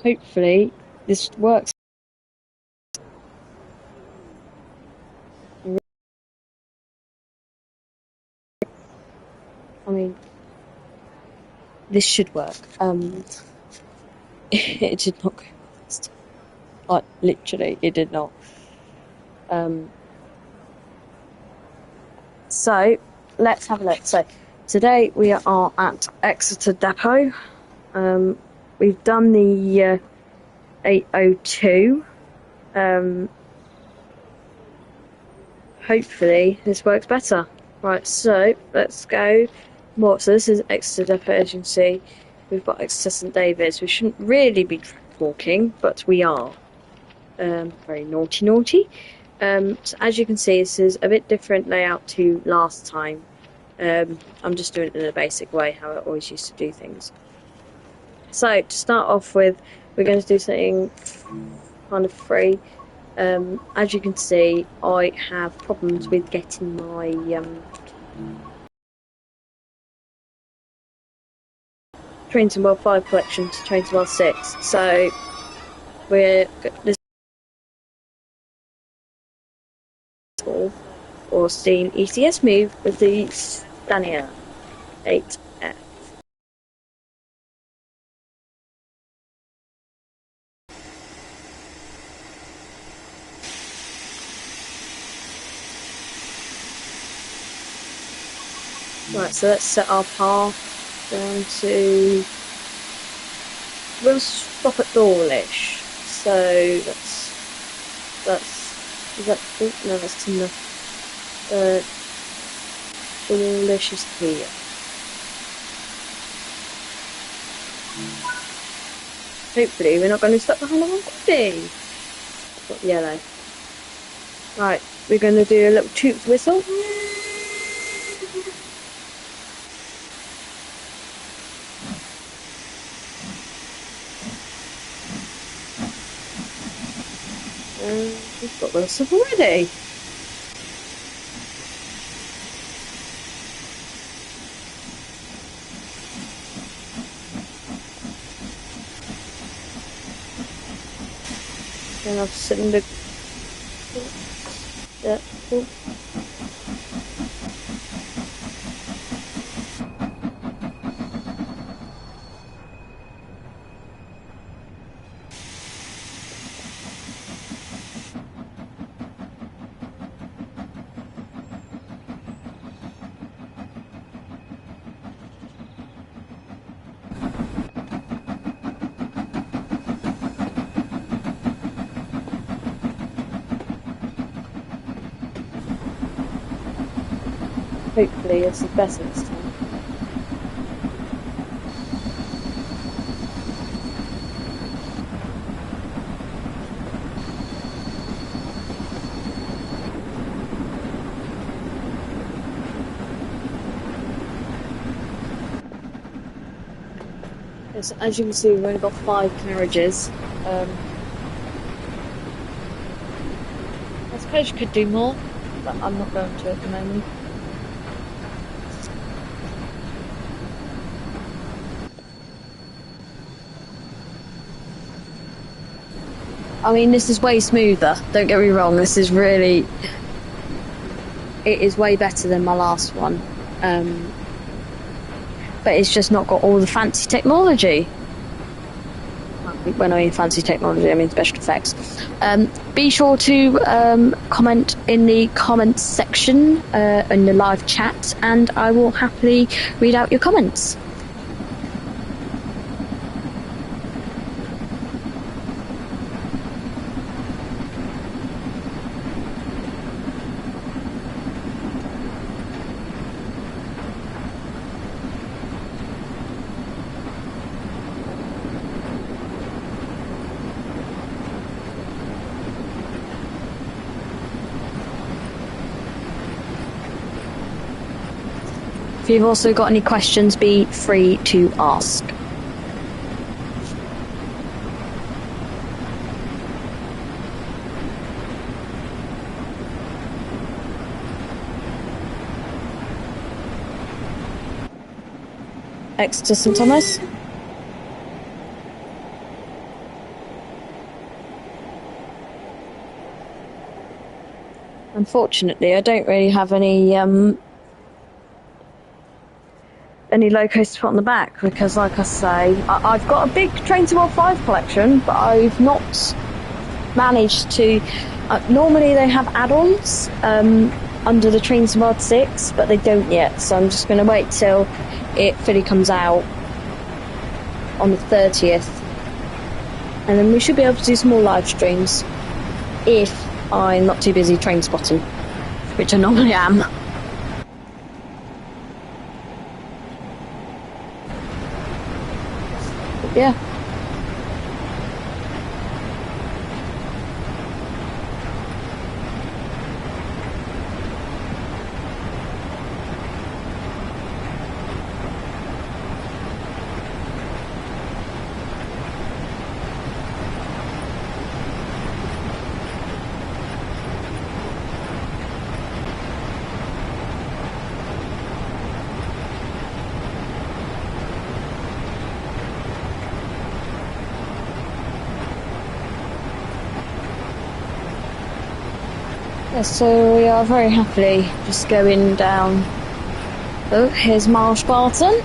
hopefully this works. I mean, this should work. It did not go fast. Like, literally, it did not. So, let's have a look. So, today we are at Exeter Depot. We've done the 802. Hopefully this works better. Right, so let's go. So this is Exeter Depot, as you can see. We've got Exeter St David's. We shouldn't really be walking, but we are. Very naughty. So as you can see, this is a bit different layout to last time. I'm just doing it in a basic way, how I always used to do things. So to start off with, we're going to do something kind of free. As you can see, I have problems with getting my Trains and World 5 collection to Trains and World 6. So this or Steam ECS move with the Stania 8F. Right, so let's set our path down to. We'll stop at Dawlish. So is that no, that's Timber. Dawlish is here. Hopefully we're not going to stop behind the wrong body. Got yellow. Right, we're going to do a little toot whistle. We've got Wilson already. Then I've cylinder. Yeah, cool. Hopefully this is better this time. Yes, as you can see, we've only got 5 carriages. I suppose you could do more, but I'm not going to at the moment. I mean, this is way smoother, don't get me wrong, this is really... It is way better than my last one. But it's just not got all the fancy technology. When I mean fancy technology, I mean special effects. Be sure to comment in the comments section, in the live chat, and I will happily read out your comments. If you've also got any questions, be free to ask. Exeter St Thomas. Unfortunately, I don't really have any locos to put on the back because, like I say, I've got a big Train to World 5 collection, but I've not managed to... normally they have add-ons under the Train to World 6, but they don't yet, so I'm just going to wait till it fully comes out on the 30th. And then we should be able to do some more live streams if I'm not too busy train spotting, which I normally am. But yeah. So we are very happily just going down. Oh, here's Marsh Barton.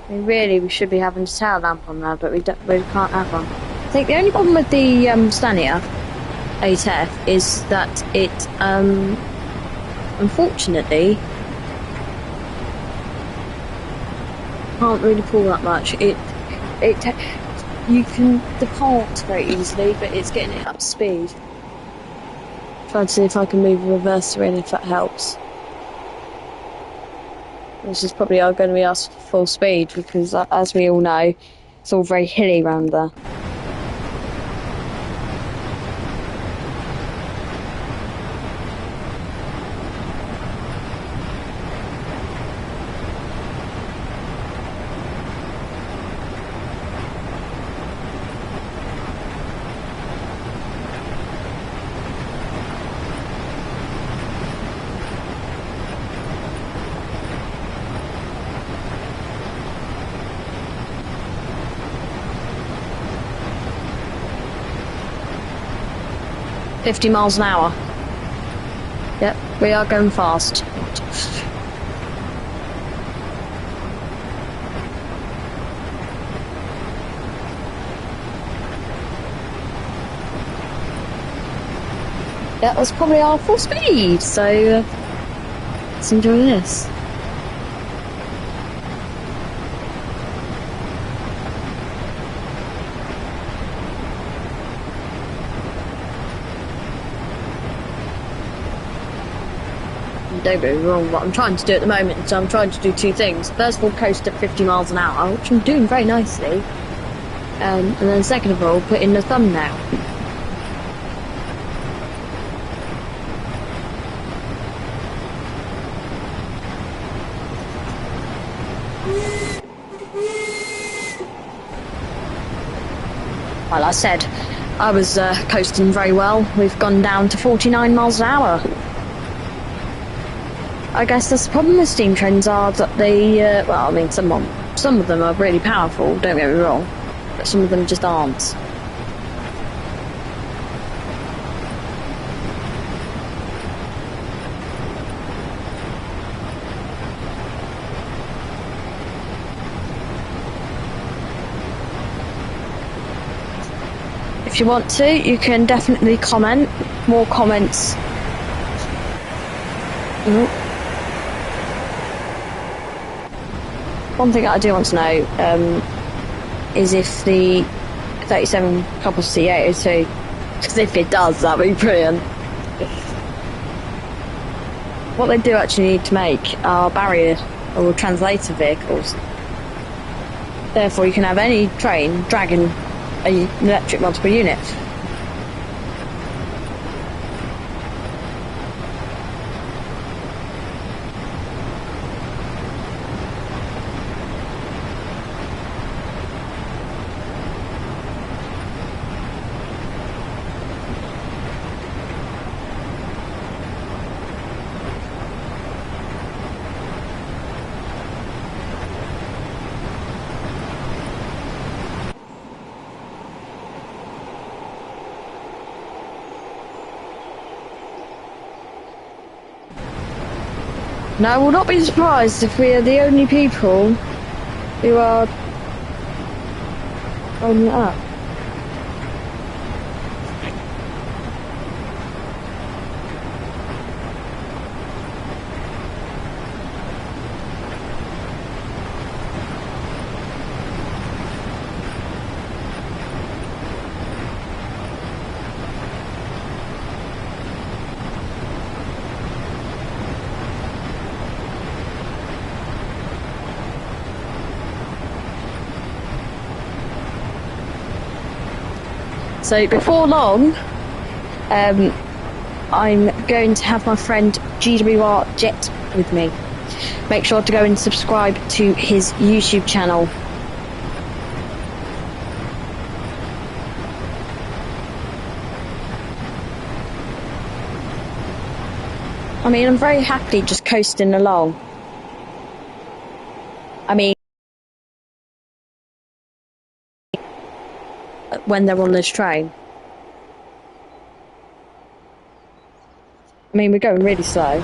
We should be having a tail lamp on there, but we can't have one. I think the only problem with the Stania 8F is that it, unfortunately, can't really pull that much. You can depart very easily, but it's getting it up to speed. Trying to see if I can move the reverser in, if that helps. This is probably going to be us full speed because, as we all know, it's all very hilly around there. $50 an hour. Yep, we are going fast. That was probably our full speed, so let's enjoy this. Don't get me wrong, what I'm trying to do at the moment is I'm trying to do two things. First of all, coast at 50 miles an hour, which I'm doing very nicely. And then second of all, put in the thumbnail. Well, I said, I was coasting very well. We've gone down to 49 miles an hour. I guess that's the problem with steam trains are that they, well, I mean, some of them are really powerful, don't get me wrong, but some of them just aren't. If you want to, you can definitely comment. More comments. One thing that I do want to know is if the 37 couples C802, because if it does, that would be brilliant. What they do actually need to make are barrier or translator vehicles. Therefore, you can have any train dragging an electric multiple unit. And I will not be surprised if we are the only people who are holding it up. So before long, I'm going to have my friend GWR Jet with me. Make sure to go and subscribe to his YouTube channel. I mean, I'm very happy just coasting along. I mean, when they're on this train. I mean, we're going really slow.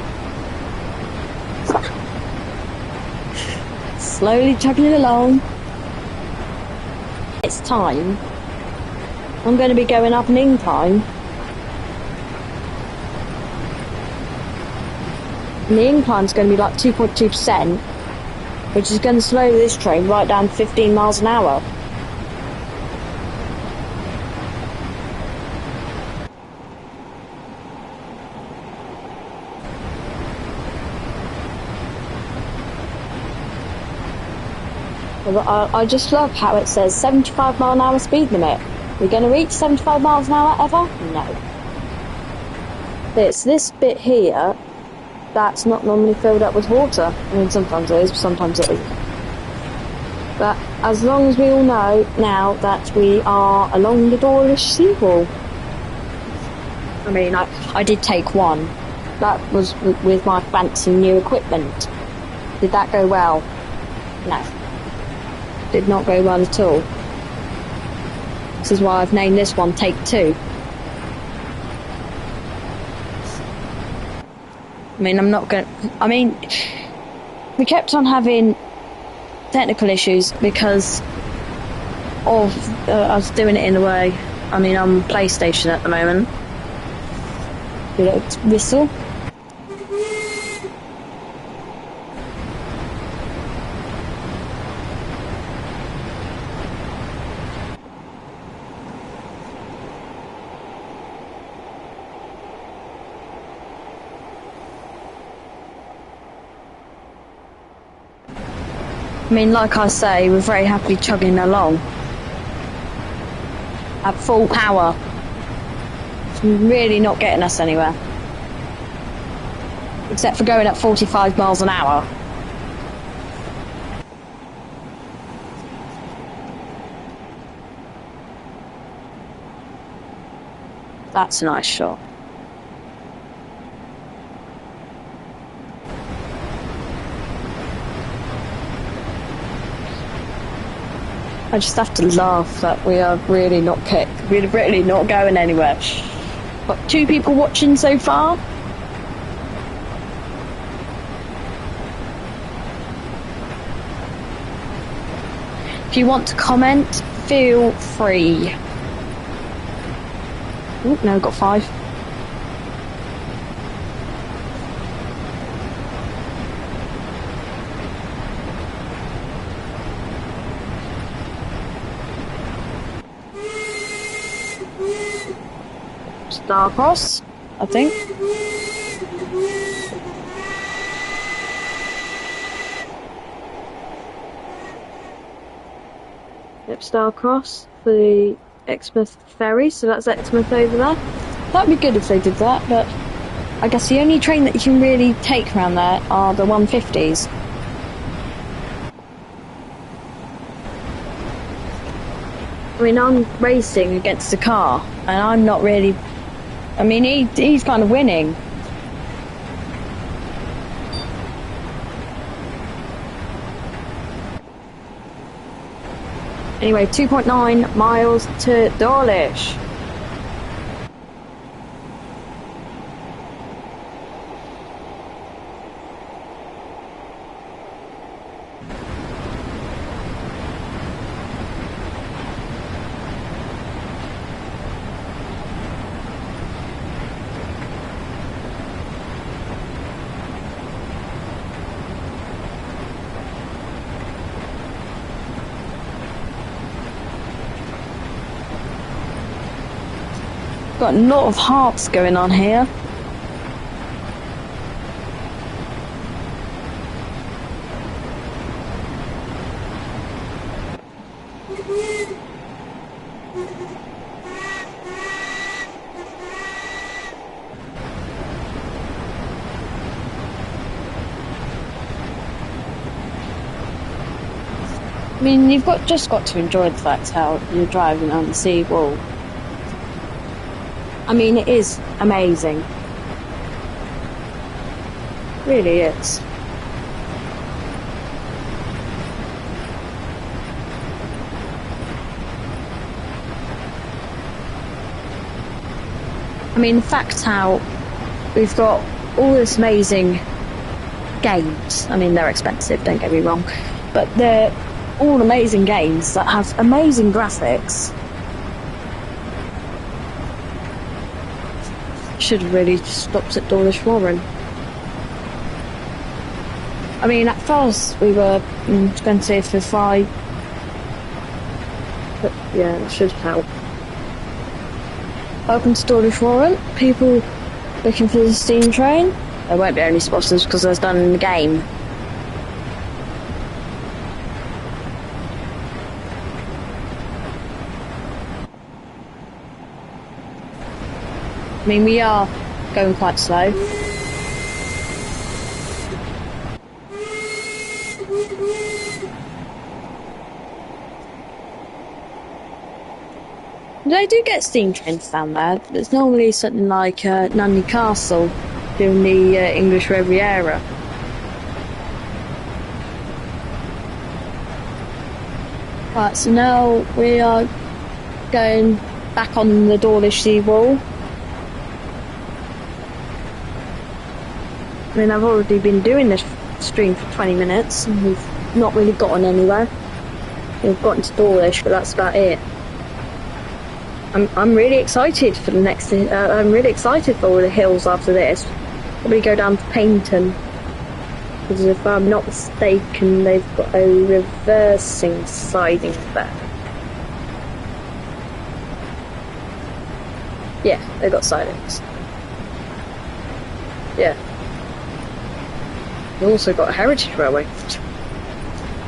Slowly chugging along. It's time. I'm going to be going up an incline. And the incline's going to be like 2.2%, which is going to slow this train right down to 15 miles an hour. I just love how it says 75 mile an hour speed limit. We're going to reach 75 miles an hour ever? No. It's this bit here that's not normally filled up with water. I mean, sometimes it is, sometimes it isn't. But as long as we all know now that we are along the Dawlish seawall. I mean, I did take one. That was with my fancy new equipment. Did that go well? No. Did not go well at all. This is why I've named this one Take Two. I mean, we kept on having technical issues because of I was doing it in a way. I mean, I'm on PlayStation at the moment. You know, whistle. I mean, like I say, we're very happily chugging along at full power. It's really not getting us anywhere. Except for going at 45 miles an hour. That's a nice shot. I just have to laugh that we are really not we're really not going anywhere. But 2 people watching so far. If you want to comment, feel free. Oh, no, got 5. Starcross, I think. Yep, Starcross for the Exmouth ferry, so that's Exmouth over there. That'd be good if they did that, but I guess the only train that you can really take around there are the 150s. I mean, I'm racing against a car, and I'm not really... I mean, he's kind of winning. Anyway, 2.9 miles to Dawlish. got a lot of hearts going on here. I mean, you've just got to enjoy the fact how you're driving on the seawall. I mean, it is amazing. It really is. I mean, the fact how we've got all this amazing games. I mean, they're expensive, don't get me wrong, but they're all amazing games that have amazing graphics. Should have really stopped at Dawlish Warren. I mean, at first we were going to say for 5, but yeah, that should help. Welcome to Dawlish Warren. People looking for the steam train. There won't be any spotters because there's done in the game. I mean, we are going quite slow. They do get steam trains down there. There's normally something like Nunney Castle doing the English Riviera. Right, so now we are going back on the Dawlish seawall. I mean, I've already been doing this stream for 20 minutes and we've not really gotten anywhere. We've gotten to Dawlish, but that's about it. I'm really excited for the next. I'm really excited for all the hills after this. Probably go down to Paynton, because if I'm not mistaken, they've got a reversing siding there. Yeah, they've got sidings. Yeah. They've also got a heritage railway.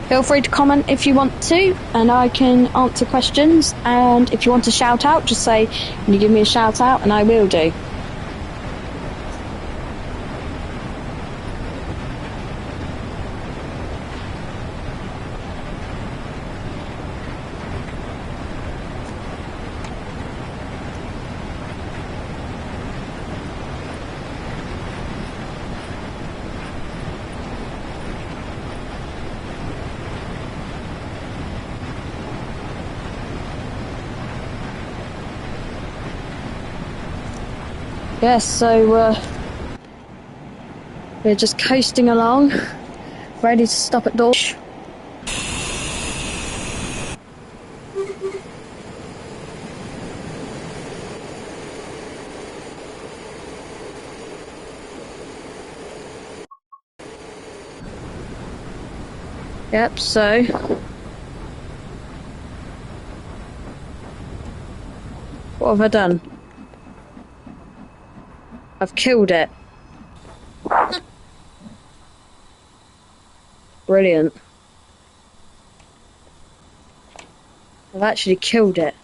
Feel free to comment if you want to, and I can answer questions. And if you want to shout out, just say, can you give me a shout out, and I will do. Yes, so we're just coasting along, ready to stop at Dawlish. Yep, so what have I done? I've killed it. Brilliant. I've actually killed it.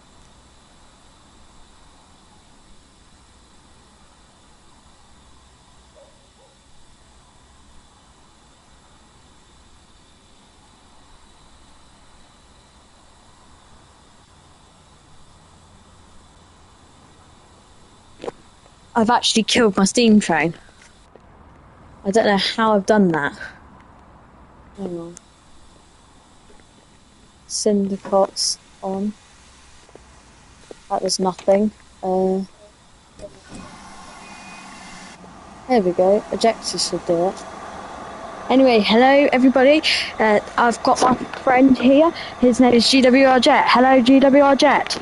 I've actually killed my steam train. I don't know how I've done that. Hang on. Syndicate's on. That was nothing. There we go. Ejector should do it. Anyway, hello everybody. I've got my friend here. His name is GWR Jet. Hello GWR Jet.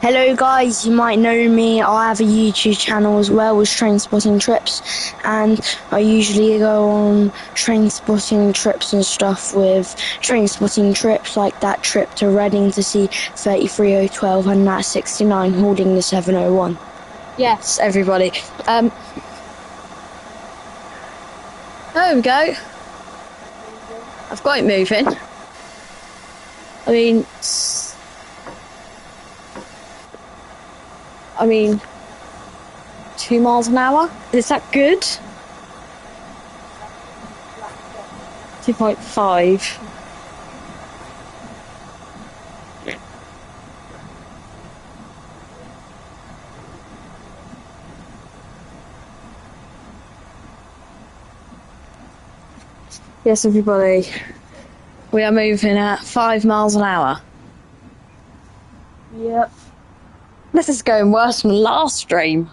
Hello guys, you might know me. I have a YouTube channel as well with train spotting trips, and I usually go on train spotting trips and stuff with train spotting trips, like that trip to Reading to see 33012 and that 69 holding the 701. Yes, everybody. There we go. I've got it moving. I mean, 2 miles an hour? Is that good? 2.5. Yes, everybody. We are moving at 5 miles an hour. Yep. This is going worse than the last stream.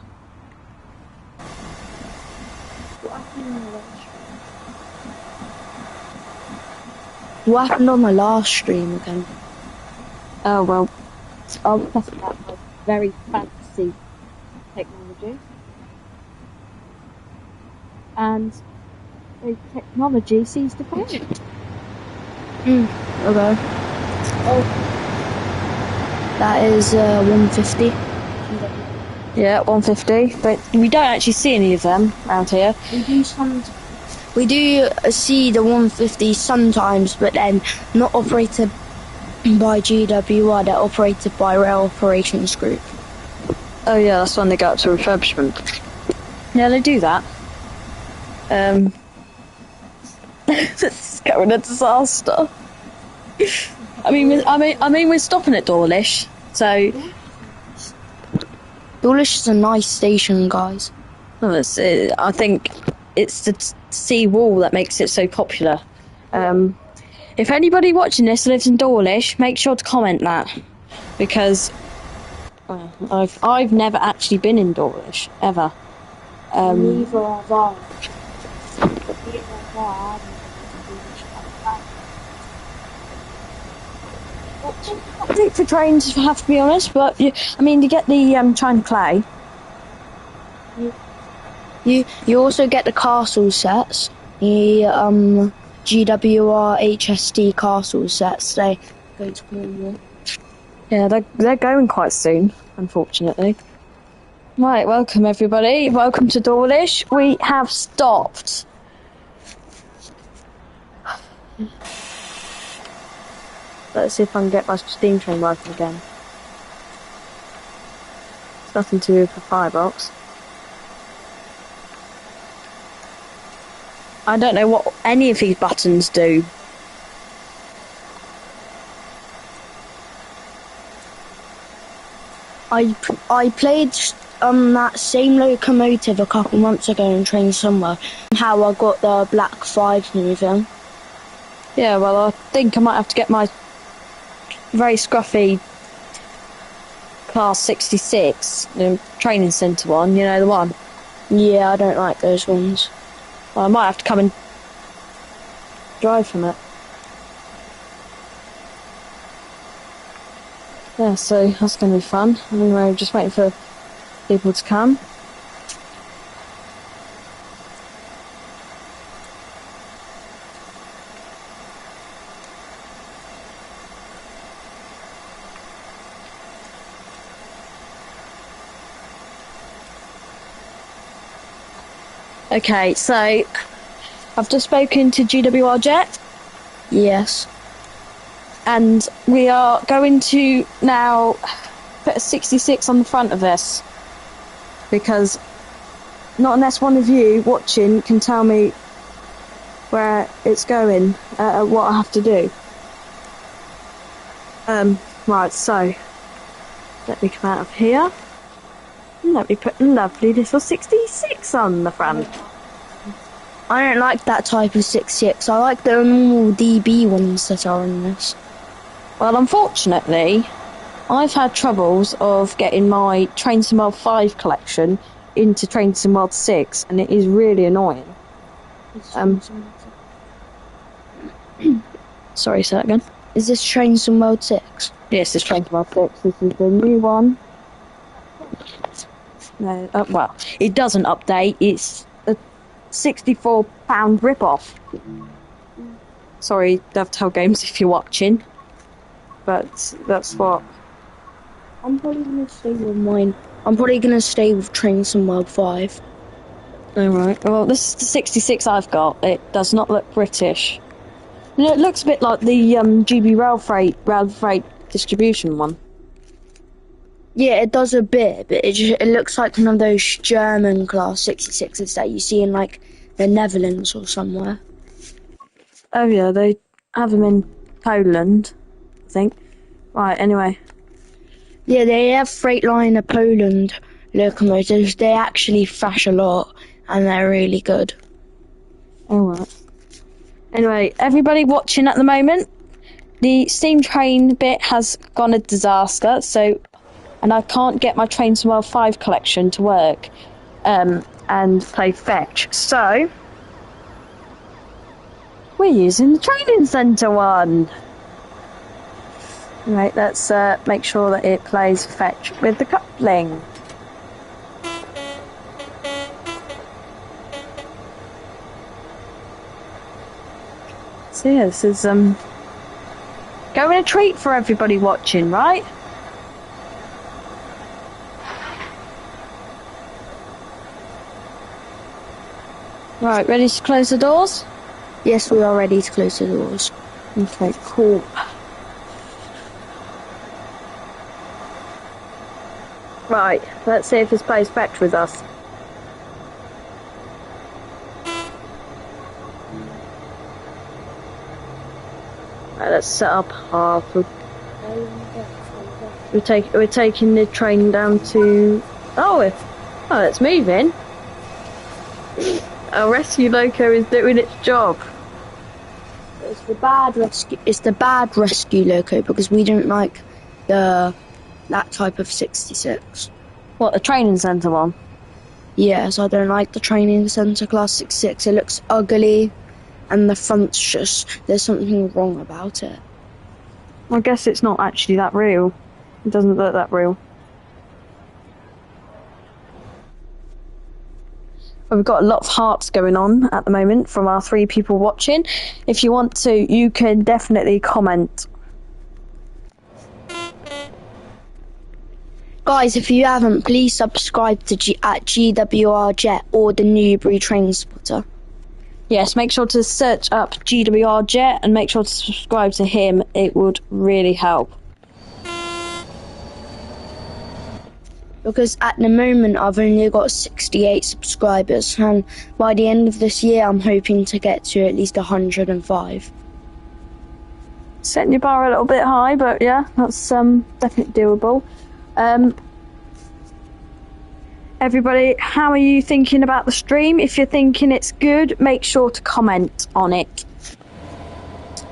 What happened on my last stream again? Oh, well, I was testing out my very fancy technology. And the technology seems to fail. Okay. Oh. That is 150. Yeah, 150. But we don't actually see any of them around here. We do see the 150 sometimes, but then not operated by GWR, they're operated by Rail Operations Group. Oh yeah, that's when they go up to refurbishment. Yeah, they do that. This is going a disaster. I mean, we're stopping at Dawlish, so. Dawlish is a nice station, guys. Well, I think it's the sea wall that makes it so popular. If anybody watching this lives in Dawlish, make sure to comment that, because I've never actually been in Dawlish ever. Neither have I. I think for trains, if I have to be honest, but you get the China clay. You also get the castle sets, the GWR HSD castle sets. They go to Cornwall. Yeah, they're going quite soon, unfortunately. Right, welcome everybody. Welcome to Dawlish. We have stopped. Let's see if I can get my steam train working again. It's nothing to do with the firebox. I don't know what any of these buttons do. I played that same locomotive a couple months ago in Train Somewhere. How I got the Black 5 moving. Yeah, well, I think I might have to get my very scruffy Class 66 training centre one, you know, the one. Yeah, I don't like those ones. Well, I might have to come and drive from it. Yeah, so that's going to be fun. Anyway, just waiting for people to come. Okay, so I've just spoken to GWR Jet. Yes. And we are going to now put a 66 on the front of this, because not unless one of you watching can tell me where it's going, what I have to do. Right, so let me come out of here. Let me put a lovely little 66 on the front. I don't like that type of 66. I like the normal DB ones that are in this. Well, unfortunately, I've had troubles of getting my Train Sim World 5 collection into Train Sim World 6, and it is really annoying. Sorry, say that again. Is this Train Sim World 6? Yes, it's Train Sim World 6. This is the new one. No, well, it doesn't update. It's a £64 rip-off. Sorry, Dovetail Games, if you're watching. But that's what. I'm probably going to stay with mine I'm probably gonna stay with Trains World 5. Alright, well this is the 66 I've got. It does not look British. You know, it looks a bit like the GB rail freight distribution one. Yeah, it does a bit, but it looks like one of those German class 66s that you see in like the Netherlands or somewhere. Oh yeah, they have them in Poland, I think. Right, anyway. Yeah, they have Freightliner Poland locomotives. They actually thrash a lot, and they're really good. Alright. Anyway, everybody watching at the moment, the steam train bit has gone a disaster, and I can't get my Trains World 5 collection to work and play fetch. So, we're using the training centre one. Right, let's make sure that it plays fetch with the coupling. So yeah, this is going a treat for everybody watching, right? Right, ready to close the doors? Yes, we are ready to close the doors. Okay, cool. Right, let's see if this plays fetch with us. Right, let's set up half. We're taking the train down to. Oh, it's moving. Our rescue loco is doing its job. It's the bad rescue loco because we don't like that type of 66. What, the training centre one? Yes, I don't like the training centre class 66. It looks ugly, and the front's there's something wrong about it. I guess it's not actually that real. It doesn't look that real. We've got a lot of hearts going on at the moment from our 3 people watching. If you want to, you can definitely comment. Guys, if you haven't, please subscribe to GWR Jet or the Newbury Train Spotter. Yes, make sure to search up GWR Jet and make sure to subscribe to him. It would really help. Because at the moment I've only got 68 subscribers, and by the end of this year I'm hoping to get to at least 105. Setting your bar a little bit high, but yeah, that's definitely doable. Everybody, how are you thinking about the stream? If you're thinking it's good, make sure to comment on it.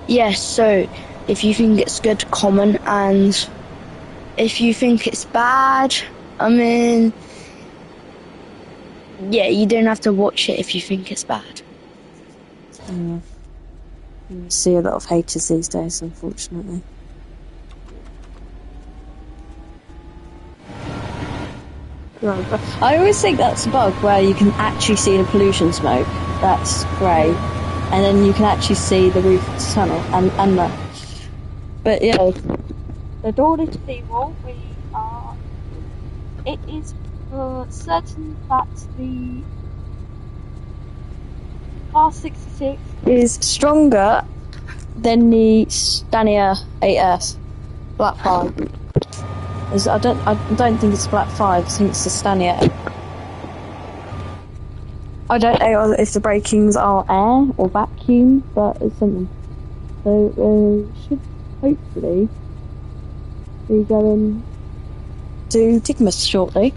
Yes, so if you think it's good, comment, and if you think it's bad, I mean, yeah, you don't have to watch it if you think it's bad. Yeah. You see a lot of haters these days, unfortunately. I always think that's a bug where you can actually see the pollution smoke. That's great. And then you can actually see the roof of the tunnel and that. But yeah, the door to seawall, it is for certain that the Class 66 is stronger than the Stania 8S Black 5. I don't think it's Black 5, I think it's the Stania. I don't know if the brakings are air or vacuum, but it's something. So should hopefully be going to Tigmus shortly.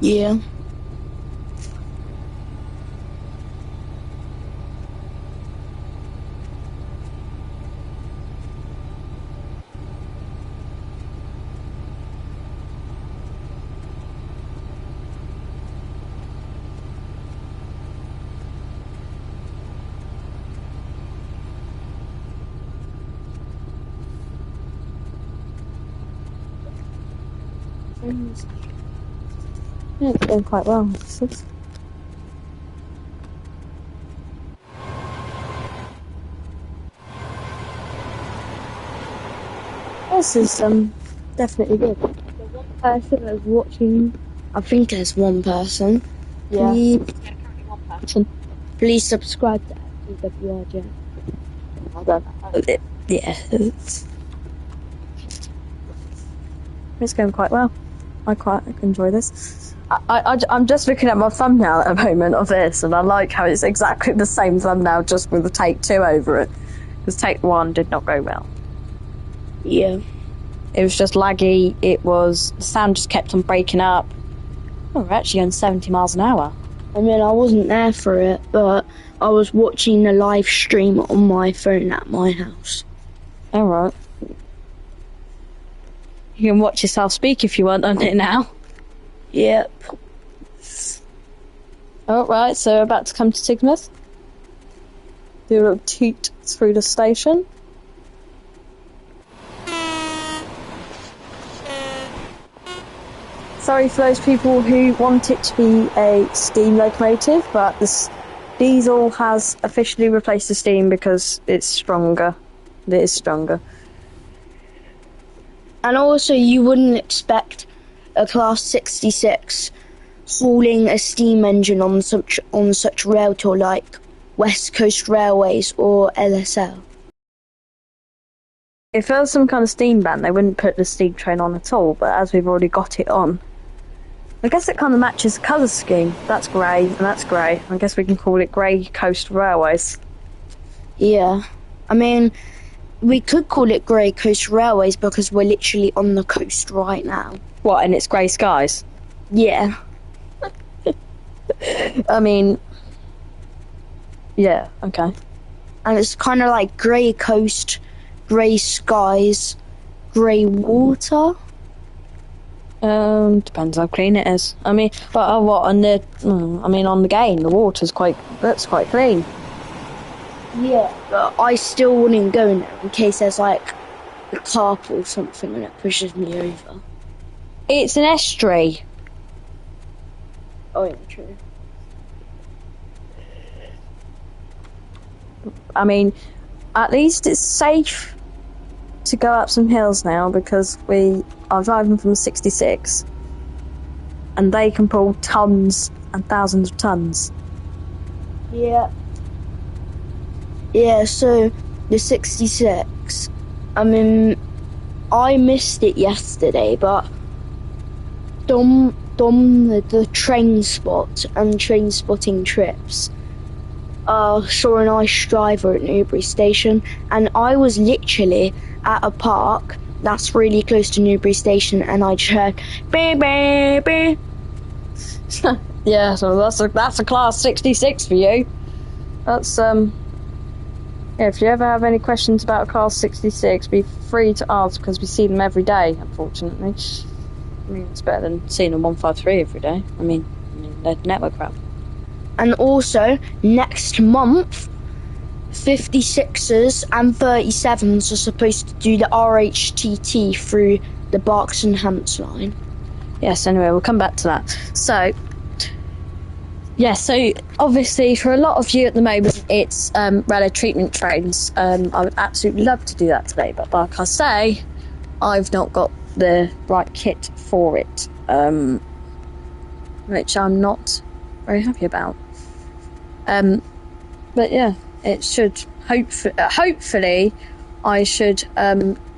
Yeah. Yeah, it's going quite well. This is definitely good. person that's watching. I think there's one person. Yeah. Please, Currently one person. please subscribe to TWRJ. I don't know. Yeah, it's going quite well. I quite enjoy this. I'm just looking at my thumbnail at the moment of this, and I like how it's exactly the same thumbnail, just with the take 2 over it. Because take 1 did not go well. Yeah. It was just laggy. The sound just kept on breaking up. Oh, we're actually going 70 miles an hour. I mean, I wasn't there for it, but I was watching the live stream on my phone at my house. Alright. You can watch yourself speak if you want on it now. Yep. Alright, so we're about to come to Tigmouth. Do a little toot through the station. Sorry for those people who want it to be a steam locomotive, but this diesel has officially replaced the steam because it's stronger. It is stronger. And also, you wouldn't expect a Class 66 hauling a steam engine on such rail tour like West Coast Railways or LSL. If there was some kind of steam ban, they wouldn't put the steam train on at all, but as we've already got it on, I guess it kind of matches the colour scheme. That's grey, and that's grey. I guess we can call it Grey Coast Railways. Yeah. I mean, we could call it Grey Coast Railways because we're literally on the coast right now. What, and it's grey skies? Yeah. I mean, yeah, okay. And it's kind of like grey coast, grey skies, grey water. Depends how clean it is. I mean, but on the gain, the water's quite clean. Yeah, but I still wouldn't go in there in case there's like a carp or something and it pushes me over. It's an estuary. Oh, yeah, true. I mean, at least it's safe to go up some hills now because we are driving from 66 and they can pull tons and thousands of tons. Yeah. Yeah, so the 66, I mean, I missed it yesterday, but Dom the train spot and train spotting trips saw a nice driver at Newbury Station, and I was literally at a park that's really close to Newbury Station, and I just heard beep beep beep. Yeah, so that's a Class 66 for you. That's yeah, if you ever have any questions about a Class 66, be free to ask because we see them every day, unfortunately. I mean, it's better than seeing a 153 every day. I mean they're network crap. And also, next month, 56s and 37s are supposed to do the RHTT through the Berks and Hants line. Yes, anyway, we'll come back to that. So, yeah, so obviously for a lot of you at the moment, it's rally treatment trains. I would absolutely love to do that today, but like I say, I've not got the right kit for it, which I'm not very happy about. But yeah, it should hopefully I should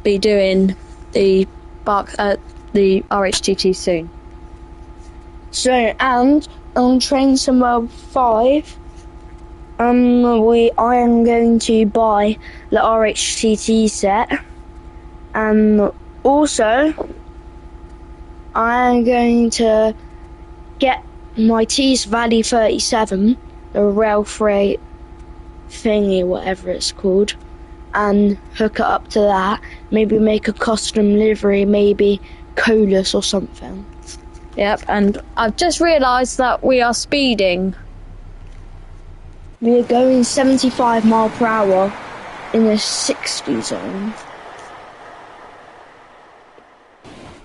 be doing the RHTT soon. So, and on Train Somewhere 5, I am going to buy the RHTT set, and also I am going to get my Tees Valley 37, the rail freight thingy, whatever it's called, and hook it up to that. Maybe make a custom livery, maybe Colas or something. Yep, and I've just realised that we are speeding. We are going 75 mile per hour in a 60 zone.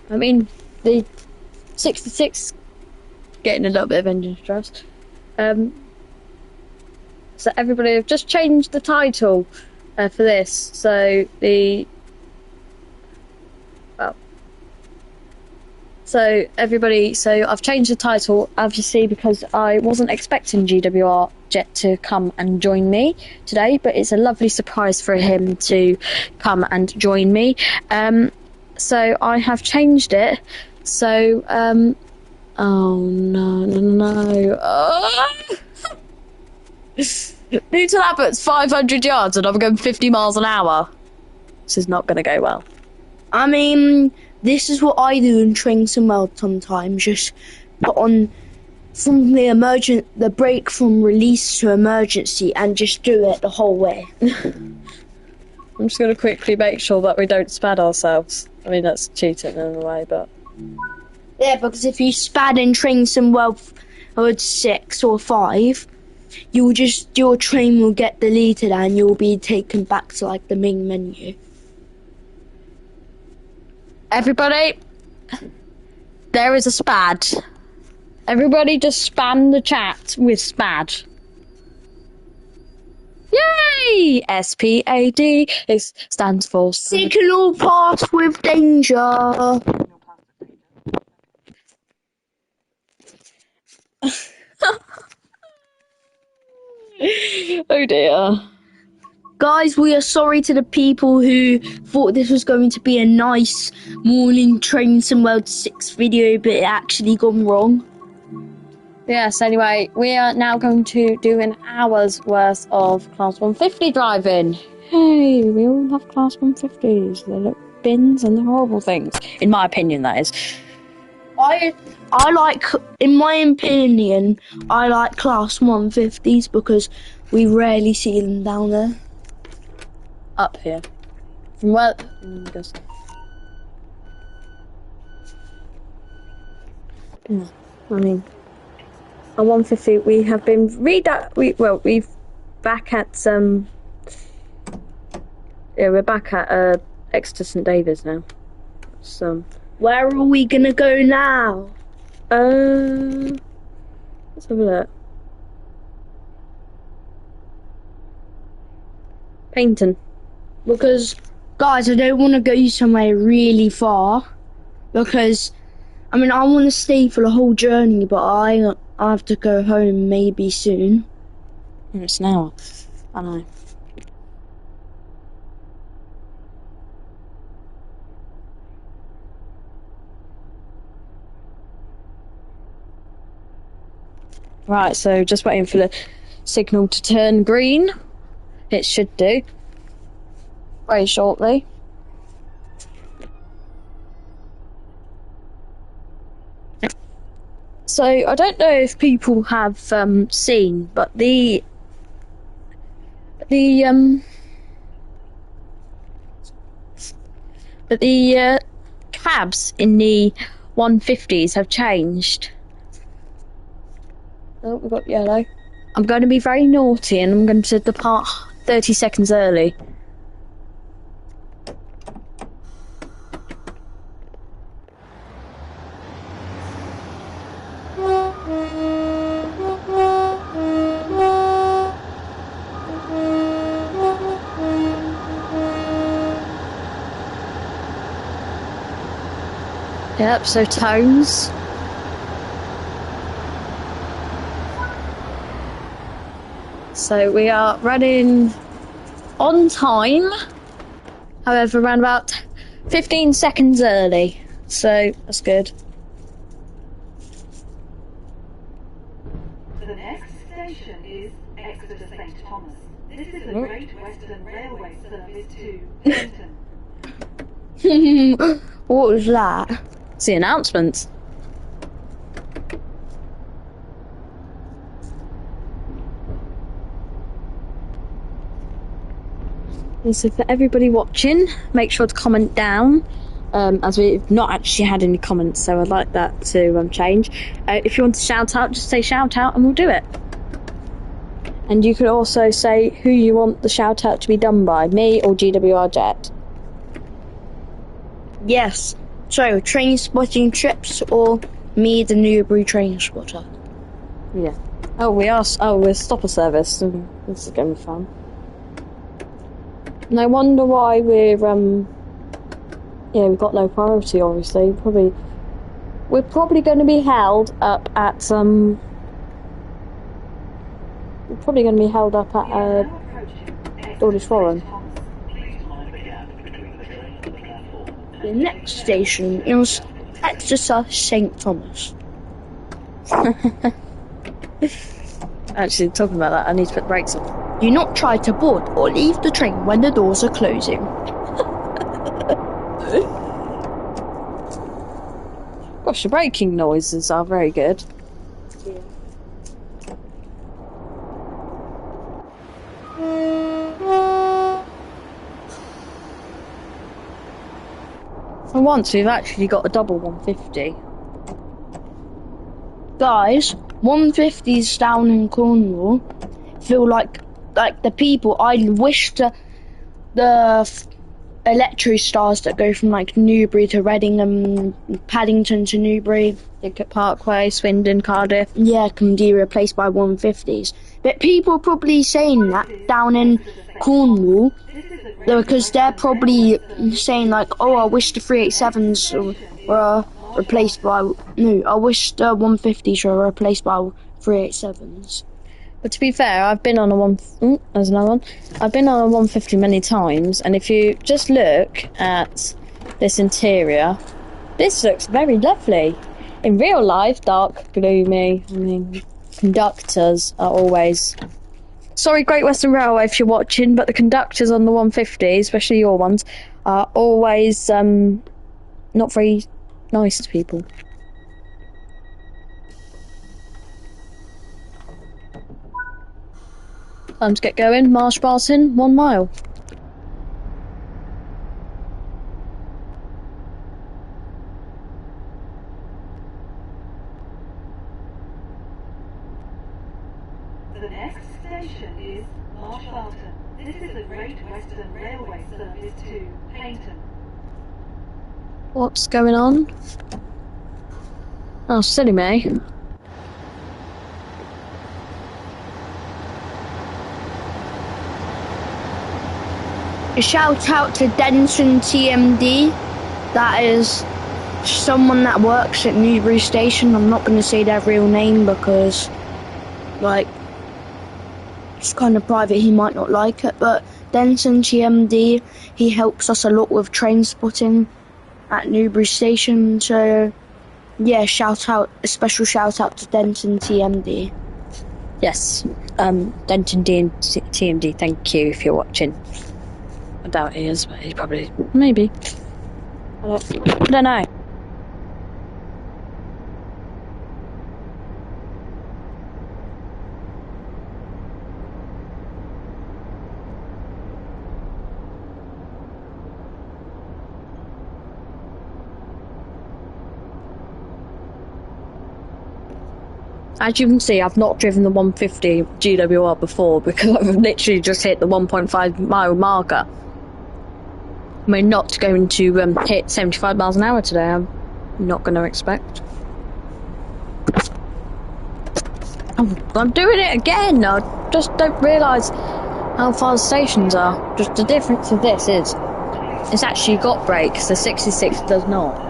I mean, the 66 getting a little bit of engine stress. So everybody, I've just changed the title for this. So So everybody, so I've changed the title obviously because I wasn't expecting GWR Jet to come and join me today, but it's a lovely surprise for him to come and join me. So I have changed it. So oh no. Newton Abbott's 500 yards and I'm going 50 miles an hour. This is not going to go well. I mean, this is what I do in Trains and World sometimes. Just put on from the break from release to emergency and just do it the whole way. I'm just going to quickly make sure that we don't spad ourselves. I mean, that's cheating in a way, but... Yeah, because if you spad in Trains and World 6 or 5, your train will get deleted and you'll be taken back to like the main menu. Everybody, there is a spad. Everybody just spam the chat with spad. Yay! SPAD. It stands for... Signal pass with danger. Oh dear. Guys, we are sorry to the people who thought this was going to be a nice morning Trains and World 6 video, but it actually gone wrong. Yes, anyway, we are now going to do an hour's worth of Class 150 driving. Hey, we all have Class 150s. They look bins and they're horrible things. In my opinion, that is. I like, in my opinion, I like Class 150s because we rarely see them down there. Up here. From where... Yeah, I mean... On 150, we have been we've back at we're back at Exeter St David's now. So where are we gonna go now? Let's have a look. Paynton. Because guys, I don't want to go somewhere really far because I mean I want to stay for the whole journey, but I have to go home maybe soon. It's an hour. I know. Right, so just waiting for the signal to turn green. It should do. Very shortly. So I don't know if people have seen, but the cabs in the 150s have changed. Oh, we've got yellow. I'm going to be very naughty and I'm going to depart 30 seconds early. Yep, so tones. So we are running on time, however around about 15 seconds early, so that's good. The next station is Exeter St Thomas. This is a Great Western Railway service to Paynton. What was that? It's the announcements. And so for everybody watching, make sure to comment down, as we've not actually had any comments, so I'd like that to change. If you want to shout out, just say shout out and we'll do it. And you could also say who you want the shout out to be done by, me or GWR Jet. Yes. So, train spotting trips or me, the Newbury train spotter? Yeah. Oh, we're stopper service. This is going to be fun. No wonder why we're, we've got low priority, obviously. Probably we're probably going to be held up at We're probably going to be held up at Dawlish Forum. The next station is Exeter St Thomas. Actually, talking about that, I need to put the brakes on. Do not try to board or leave the train when the doors are closing. Gosh, the braking noises are very good. For once, we've actually got a double 150. Guys, 150s down in Cornwall feel like the people. I wish the electro stars that go from like Newbury to Reading and Paddington to Newbury, Lidcott Parkway, Swindon, Cardiff. yeah, can be replaced by 150s. But people are probably saying that down in Cornwall because they're probably saying like, oh, I wish the 387s were replaced by I wish the 150s were replaced by 387s. But to be fair, I've been on a there's another one. I've been on a 150 many times, and if you just look at this interior, this looks very lovely. In real life, dark, gloomy. I mean, conductors are always... Sorry, Great Western Railway, if you're watching, but the conductors on the 150, especially your ones, are always not very nice to people. Time to get going. Marsh Barton, 1 mile. The next station is Marsh Barton. This is the Great Western Railway service to Paynton. What's going on? Oh, silly me. A shout out to Denton TMD. That is someone that works at Newbury Station. I'm not going to say their real name because, like, it's kind of private. He might not like it, but Denton TMD, he helps us a lot with train spotting at Newbury Station. So, yeah, a special shout out to Denton TMD. Yes, Denton TMD, thank you if you're watching. I doubt he is, but he probably... maybe. I don't know. As you can see, I've not driven the 150 GWR before because I've literally just hit the 1.5 mile marker. We're not going to hit 75 miles an hour today. I'm not going to expect. Oh, I'm doing it again. I just don't realise how far the stations are. Just the difference of this is it's actually got brakes. The 66 does not.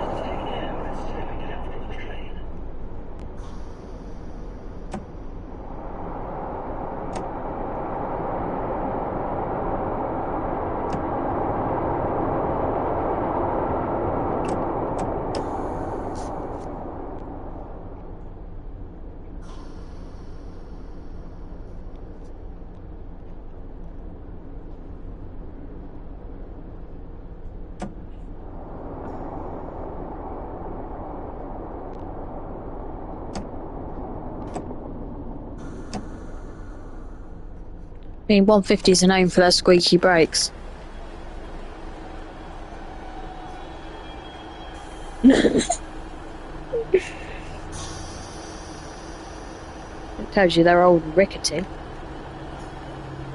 I mean, 150s are known for their squeaky brakes. It tells you they're old and rickety.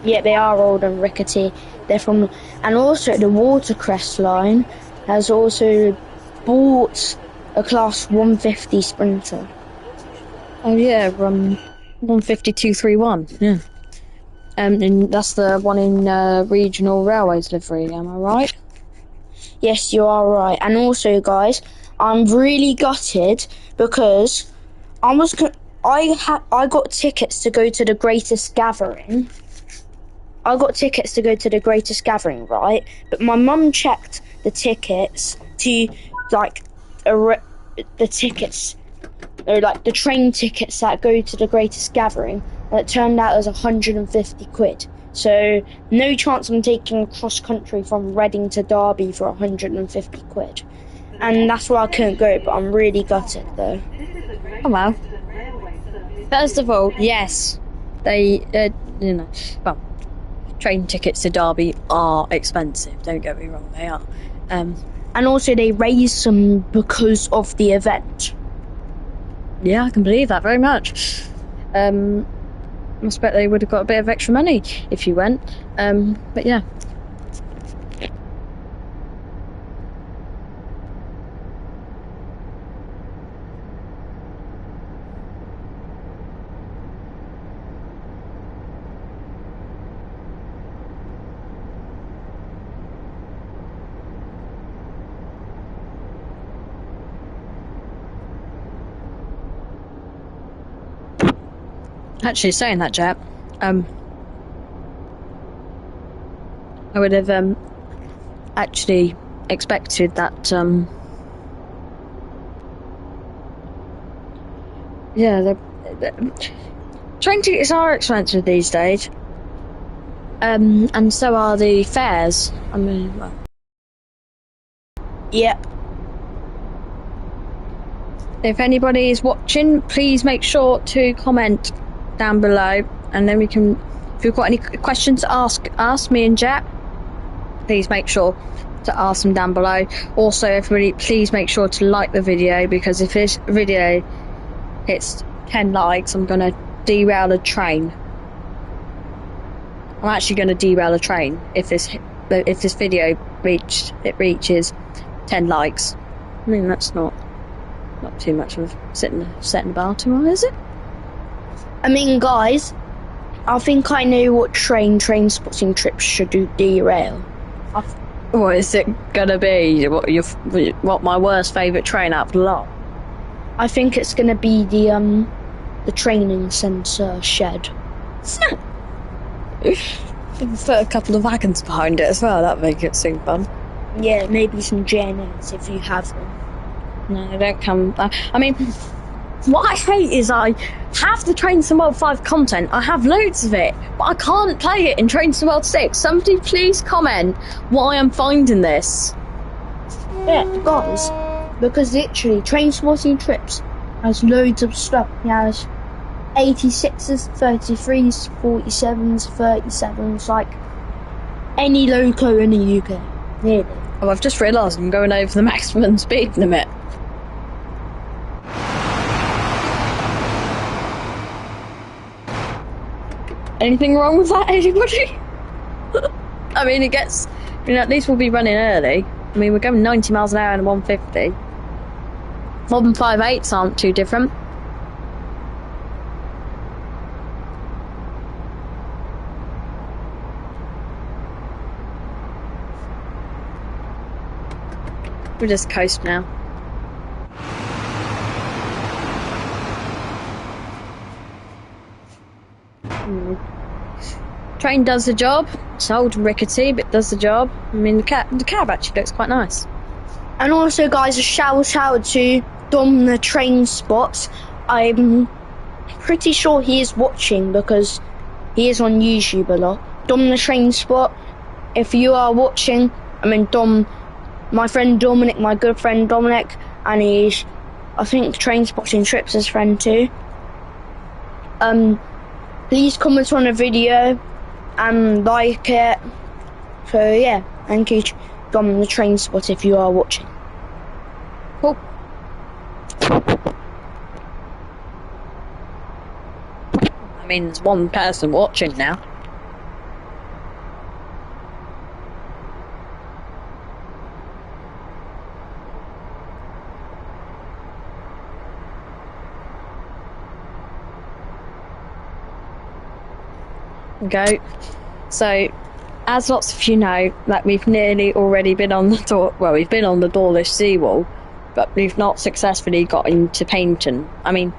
Yeah, they are old and rickety. They're from, and also the Watercress line has also bought a Class 150 Sprinter. Oh yeah, 15231. Yeah. And that's the one in regional railways livery, am I right? Yes, you are right. And also, guys, I'm really gutted because I got tickets to go to the greatest gathering. I got tickets to go to the greatest gathering, right? But my mum checked the tickets to like the tickets, or like the train tickets that go to the greatest gathering. And it turned out it was 150 quid. So no chance I'm taking cross country from Reading to Derby for 150 quid. And that's why I couldn't go, but I'm really gutted though. Oh well. First of all, yes, they, well, train tickets to Derby are expensive. Don't get me wrong, they are. And also they raised some because of the event. Yeah, I can believe that very much. I expect they would have got a bit of extra money if you went. But yeah. Actually, saying that, Jet, I would have actually expected that. Yeah, the train tickets are expensive these days, and so are the fares. I mean, well, Yep. if anybody is watching, please make sure to comment down below, and then we can, if you've got any questions to ask me and Jet, please make sure to ask them down below. Also, everybody, please make sure to like the video, because if this video hits 10 likes, I'm gonna derail a train. I'm actually gonna derail a train if this video reaches 10 likes. I mean, that's not too much of setting the bar too high, is it? I mean, guys, I think I know what train spotting trips should do derail. What is it gonna be? What my worst favourite train out of the lot? I think it's gonna be the training centre shed. Put a couple of wagons behind it as well. That'd make it seem fun. Yeah, maybe some JNNs if you have them. No, they don't come. I mean, what I hate is I have the Trains to the World 5 content. I have loads of it, but I can't play it in Trains to the World 6. Somebody please comment why I'm finding this. Yeah, guys, because literally, Train Spotting Trips has loads of stuff. It has 86s, 33s, 47s, 37s, like any loco in the UK, really. Oh, I've just realised I'm going over the maximum speed limit. Anything wrong with that, anybody? I mean, at least we'll be running early. I mean, we're going 90 miles an hour and 150. Modern 5.8s aren't too different. We'll just coast now. Train does the job. It's old and rickety, but does the job. I mean, the cab actually looks quite nice. And also, guys, a shout out to Dom the Train Spot. I'm pretty sure he is watching because he is on YouTube a lot. Dom the Train Spot, if you are watching, I mean, Dom, my friend Dominic, my good friend Dominic, and he's, I think, Train Spotting Trips' his friend too. Please comment on the video and like it. So yeah, thank you, Dom the Train Spot, if you are watching. Cool. I mean, there's one person watching now. Go. So, as lots of you know, that we've nearly already been on the door. Well, we've been on the doorless seawall, but we've not successfully got into Paignton. I mean,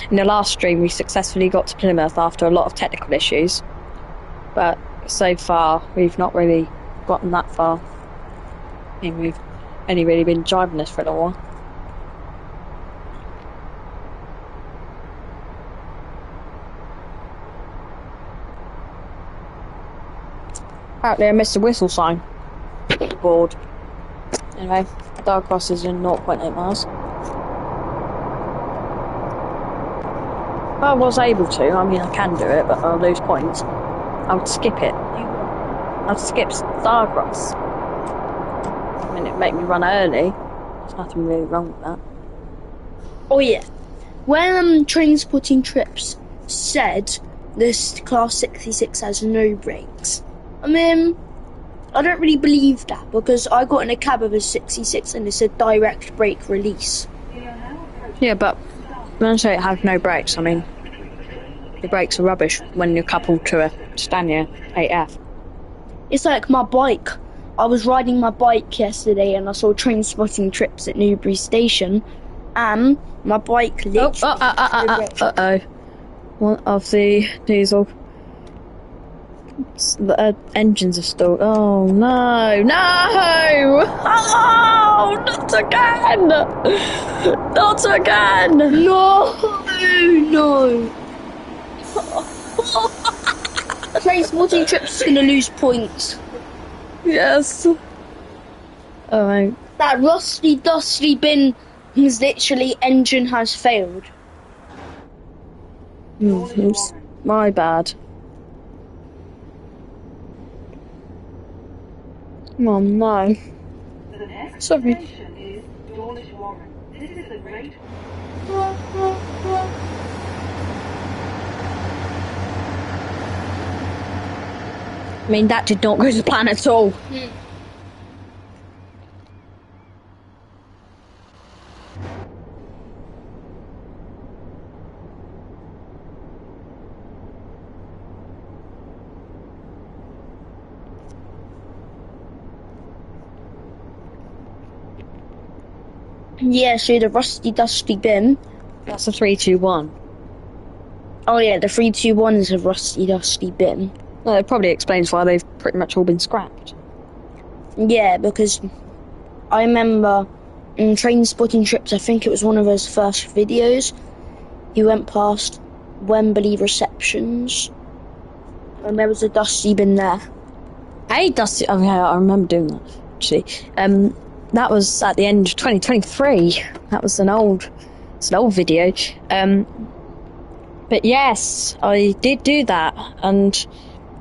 in the last stream we successfully got to Plymouth after a lot of technical issues, but so far we've not really gotten that far. I mean, we've only really been driving this for a little while. Apparently I missed a whistle sign. Board. Anyway, Dark Cross is in 0.8 miles. If I was able to, I mean I can do it, but I'll lose points. I would skip it. I'd skip Starcross. I mean, it'd make me run early. There's nothing really wrong with that. Oh yeah. When Transporting Trips said this Class 66 has no brakes, I mean, I don't really believe that, because I got in a cab of a 66 and it said direct brake release. Yeah, but when I say it has no brakes, I mean the brakes are rubbish when you're coupled to a Scania 8F. It's like my bike. I was riding my bike yesterday and I saw Transporting Trips at Newbury Station, and my bike literally... Uh-oh. One of the diesel... The engines are stalled. Oh no! No! Oh, not again! Not again! No! Transporting Trips is going to lose points. Yes. Oh my. That rusty, dusty bin is literally engine has failed. It's my bad. Oh no. The next Sorry. station is Dawlish Warren. This is the great... I mean, that did not go to plan at all. Yeah, so the rusty, dusty bin. That's a 321. Oh yeah, the 321 is a rusty, dusty bin. Well, it probably explains why they've pretty much all been scrapped. Yeah, because I remember in Transporting Trips, I think it was one of his first videos, he went past Wembley receptions and there was a dusty bin there. Hey, Dusty. Oh yeah, I remember doing that actually. That was at the end of 2023. That was an old video. But yes, I did do that, and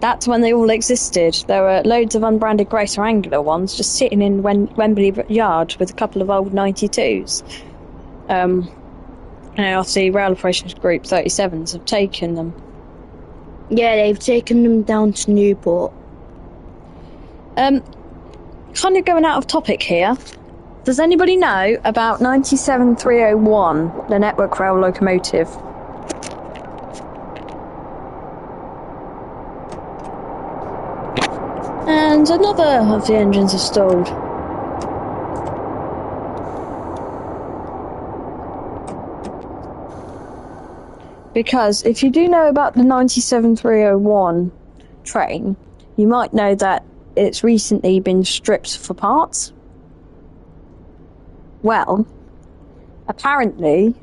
that's when they all existed. There were loads of unbranded greater angular ones just sitting in Wembley Yard with a couple of old 92s. And obviously Rail Operations Group 37s have taken them. Yeah, they've taken them down to Newport. Kind of going out of topic here. Does anybody know about 97301, the Network Rail locomotive? And another of the engines are stalled. Because if you do know about the 97301 train, you might know that it's recently been stripped for parts. Well, apparently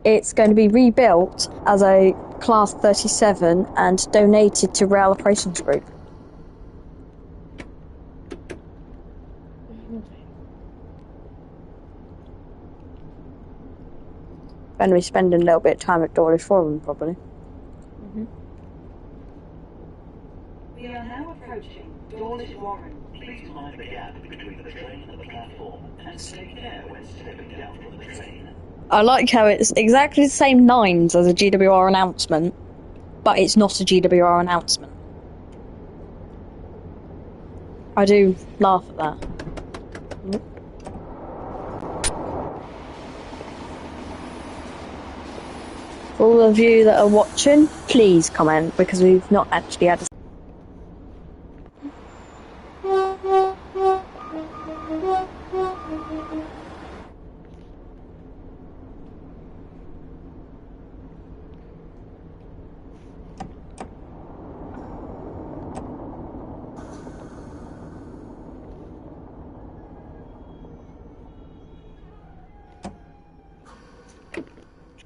it's going to be rebuilt as a Class 37 and donated to Rail Operations Group. Going to be spending a little bit of time at Dawlish Forum, probably. We are now approaching Dawlish Warren. Please mind the gap between the train and the platform and take care when stepping down from the train. I like how it's exactly the same lines as a GWR announcement, but it's not a GWR announcement. I do laugh at that. For all of you that are watching, please comment, because we've not actually had a...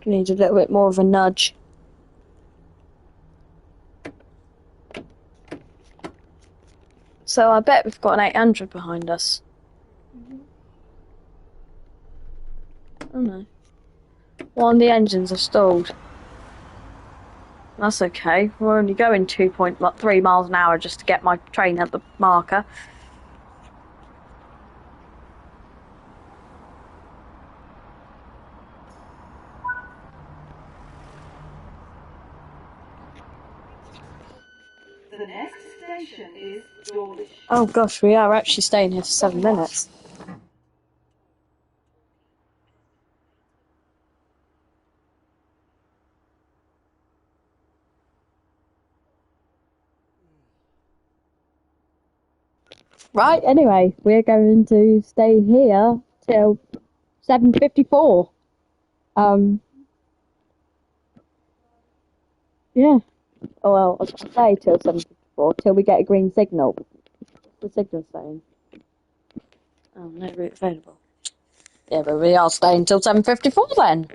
Need a little bit more of a nudge. So I bet we've got an 800 behind us. Oh no. One of the engines are stalled. That's okay. We're only going 2.3 miles an hour just to get my train at the marker. The next station is Dawlish. Oh gosh, we are actually staying here for 7 minutes. Right, anyway, we're going to stay here till 7:54. Yeah. Oh well, I was going to say till 7:54, till we get a green signal. What's the signal saying? Oh, no route available. Yeah, but we are staying till 7:54 then.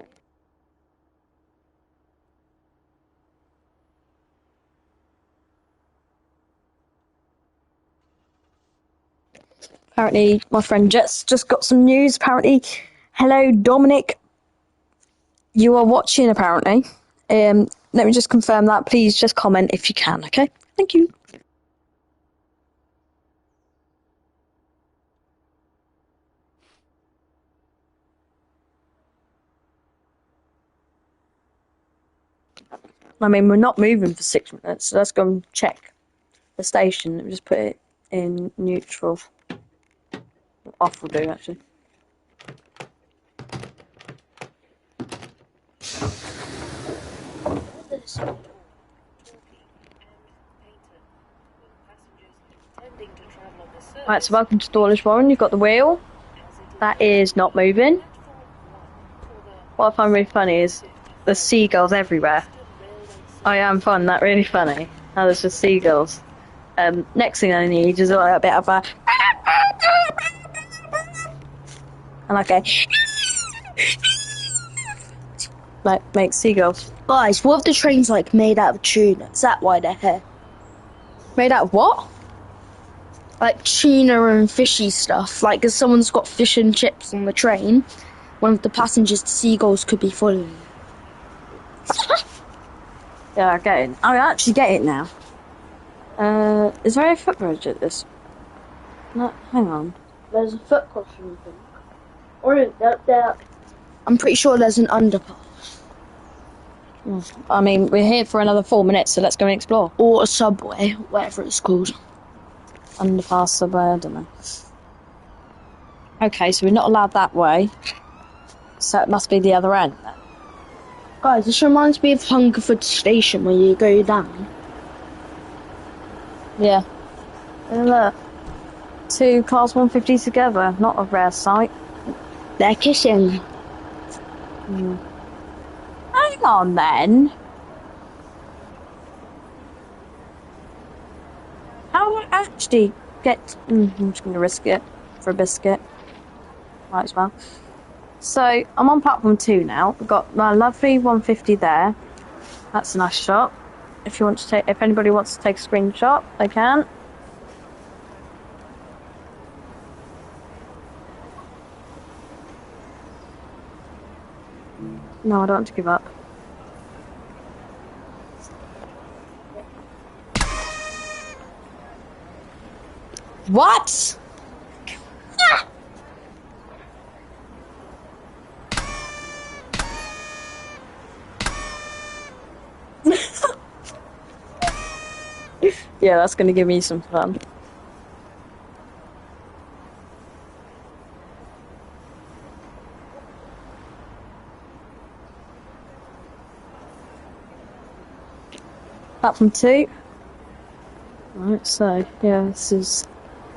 Apparently, my friend Jet's just got some news. Apparently, hello, Dominic. You are watching, apparently. Let me just confirm that. Please just comment if you can, okay? Thank you. I mean, we're not moving for 6 minutes, so let's go and check the station. Let me just put it in neutral. Off will do, actually. Right, so welcome to Dawlish Warren. You've got the wheel. That is not moving. What I find really funny is there's seagulls everywhere. I am finding that really funny. How there's just seagulls. Next thing I need is a bit of a... And okay. Like, make seagulls. Guys, what if the train's like made out of tuna? Is that why they're here? Made out of what? Like tuna and fishy stuff. Like if someone's got fish and chips on the train, one of the passengers, the seagulls, could be following. Yeah, I get it. I actually get it now. Is there a footbridge at this? No, hang on. There's a foot crossing, I think. Or is there? I'm pretty sure there's an underpass. I mean, we're here for another 4 minutes, so let's go and explore. Or a subway, whatever it's called. Underpass, subway, I don't know. Okay, so we're not allowed that way. So it must be the other end then. Guys, this reminds me of Hungerford Station where you go down. Yeah. And look. 2 Class 150s together, not a rare sight. They're kissing. Hang on then. How do I actually get... I'm just going to risk it for a biscuit. Might as well. So, I'm on platform 2 now. We've got my lovely 150 there. That's a nice shot. If you want to take, if anybody wants to take a screenshot, they can. No, I don't want to give up. What? Yeah, that's going to give me some fun. Platform 2. Right, so, yeah, this is...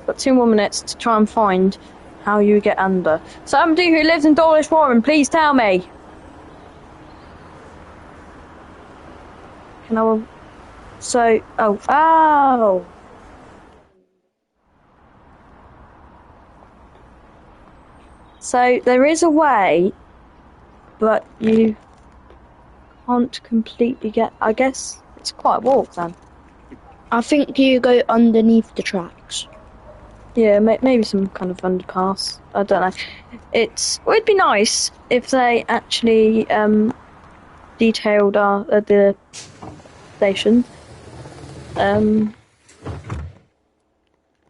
Got 2 more minutes to try and find how you get under. Somebody who lives in Dawlish Warren, please tell me. Can I... So, oh. So, there is a way, but you can't completely get. I guess it's quite a walk then. I think you go underneath the tracks. Yeah, maybe some kind of underpass. I don't know. It'd be nice if they actually detailed the station.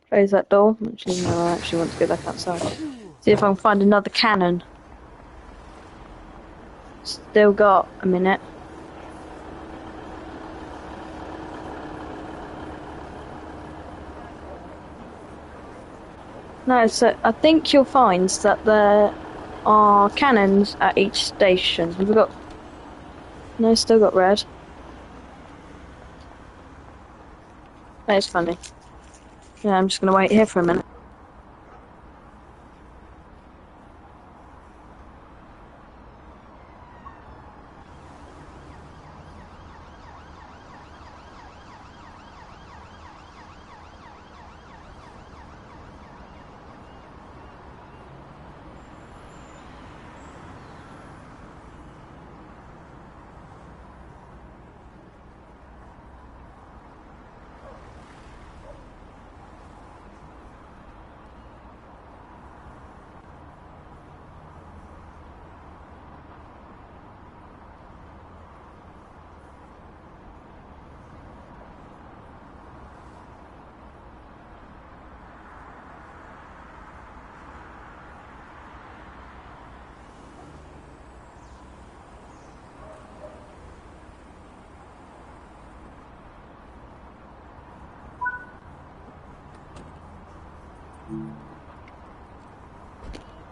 Close that door. Actually, no, I actually want to go back outside. See if I can find another cannon. Still got a minute. No, so I think you'll find that there are cannons at each station. Have we got... No, still got red. That's funny. Yeah, I'm just going to wait here for a minute.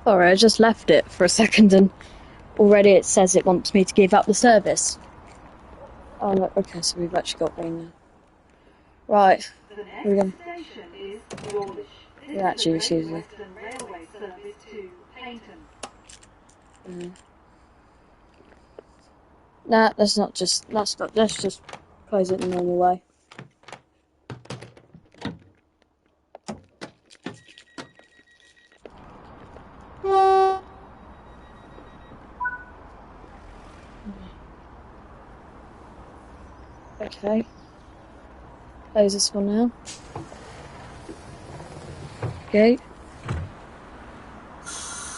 Sorry, I just left it for a second and already it says it wants me to give up the service. Oh, no, okay, so we've actually got one now. Right. The We're next going. station is Dawlish. This Yeah, is the actually, Great excuse me. Western Railway service to Paynton. Nah, let's just close it the normal way. Okay. Close this one now. Okay.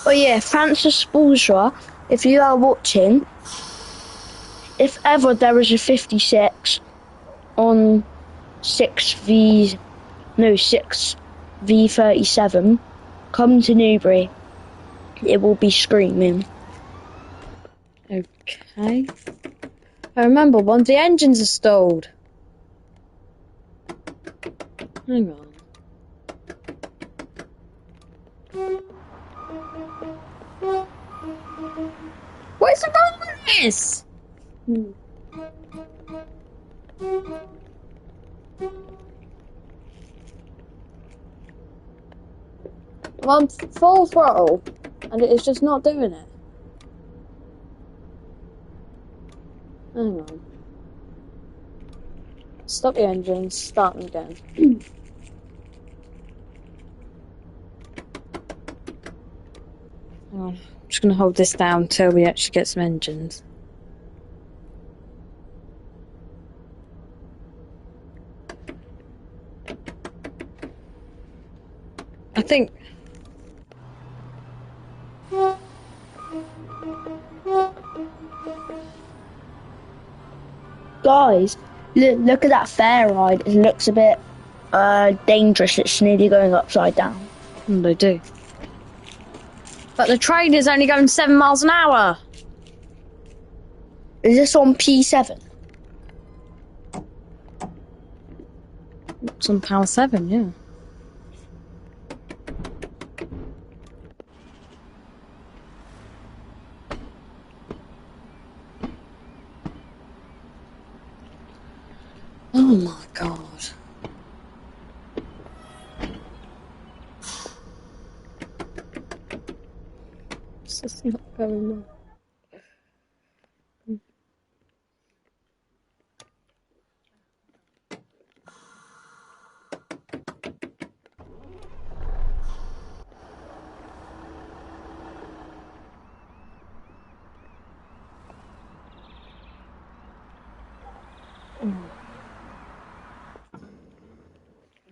Oh yeah, Francis Bourgeois, if you are watching, if ever there is a 56 on 6V37, come to Newbury. It will be screaming. Okay. I remember one of the engines are stalled. Hang on. What is wrong with this? I'm on full throttle and it is just not doing it. Hang on. Stop the engine, start them again. Hang on. I'm just going to hold this down until we actually get some engines. I think... Guys, look at that fair ride. It looks a bit dangerous. It's nearly going upside down. They do. But the train is only going 7 miles an hour. Is this on P7? It's on power 7, yeah. Oh my god. It's just not going on.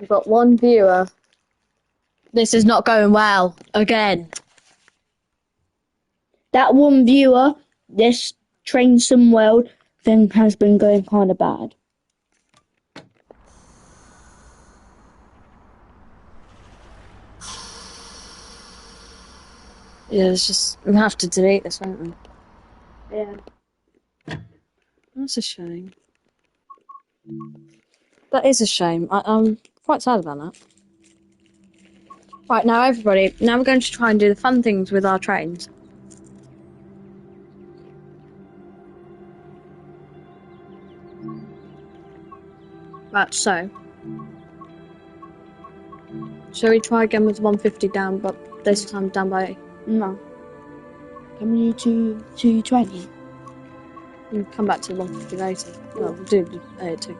We've got one viewer. This is not going well. Again. That one viewer, this Train Some World thing has been going kind of bad. Yeah, it's just... We'll have to delete this, won't we? Yeah. That's a shame. That is a shame. I'm quite sad about that. Right, now everybody, now we're going to try and do the fun things with our trains. Right, so... Shall we try again with 150 down, but this time down by... No. Can we do 220? We'll come back to 150 later. Well, we'll do too.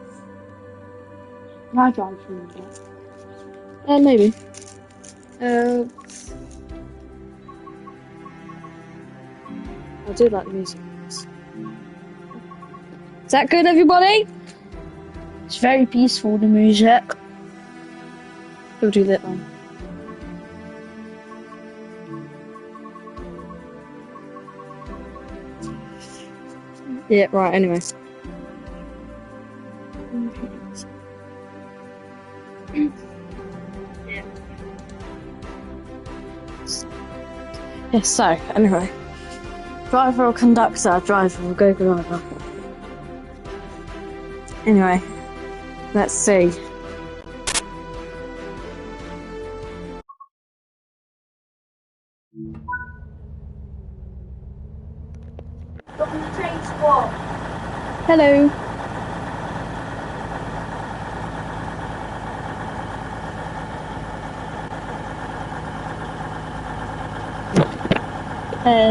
Can I drive through that? Maybe. I do like the music. Is that good, everybody? It's very peaceful, the music. We'll do that one. Yeah, right, anyway. Yeah, so, anyway. Driver or conductor? Driver, we'll go driver. Anyway, let's see. Train squad. Hello.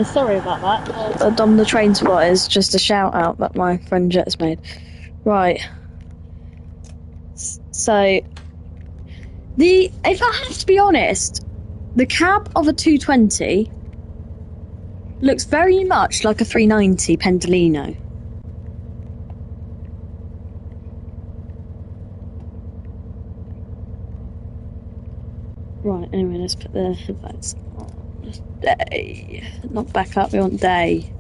Sorry about that. Dom the train spot is just a shout out that my friend Jet's made. Right. So, if I have to be honest, the cab of a 220 looks very much like a 390 Pendolino. Right, anyway, let's put the headlights on. Day. Not back up, we want day.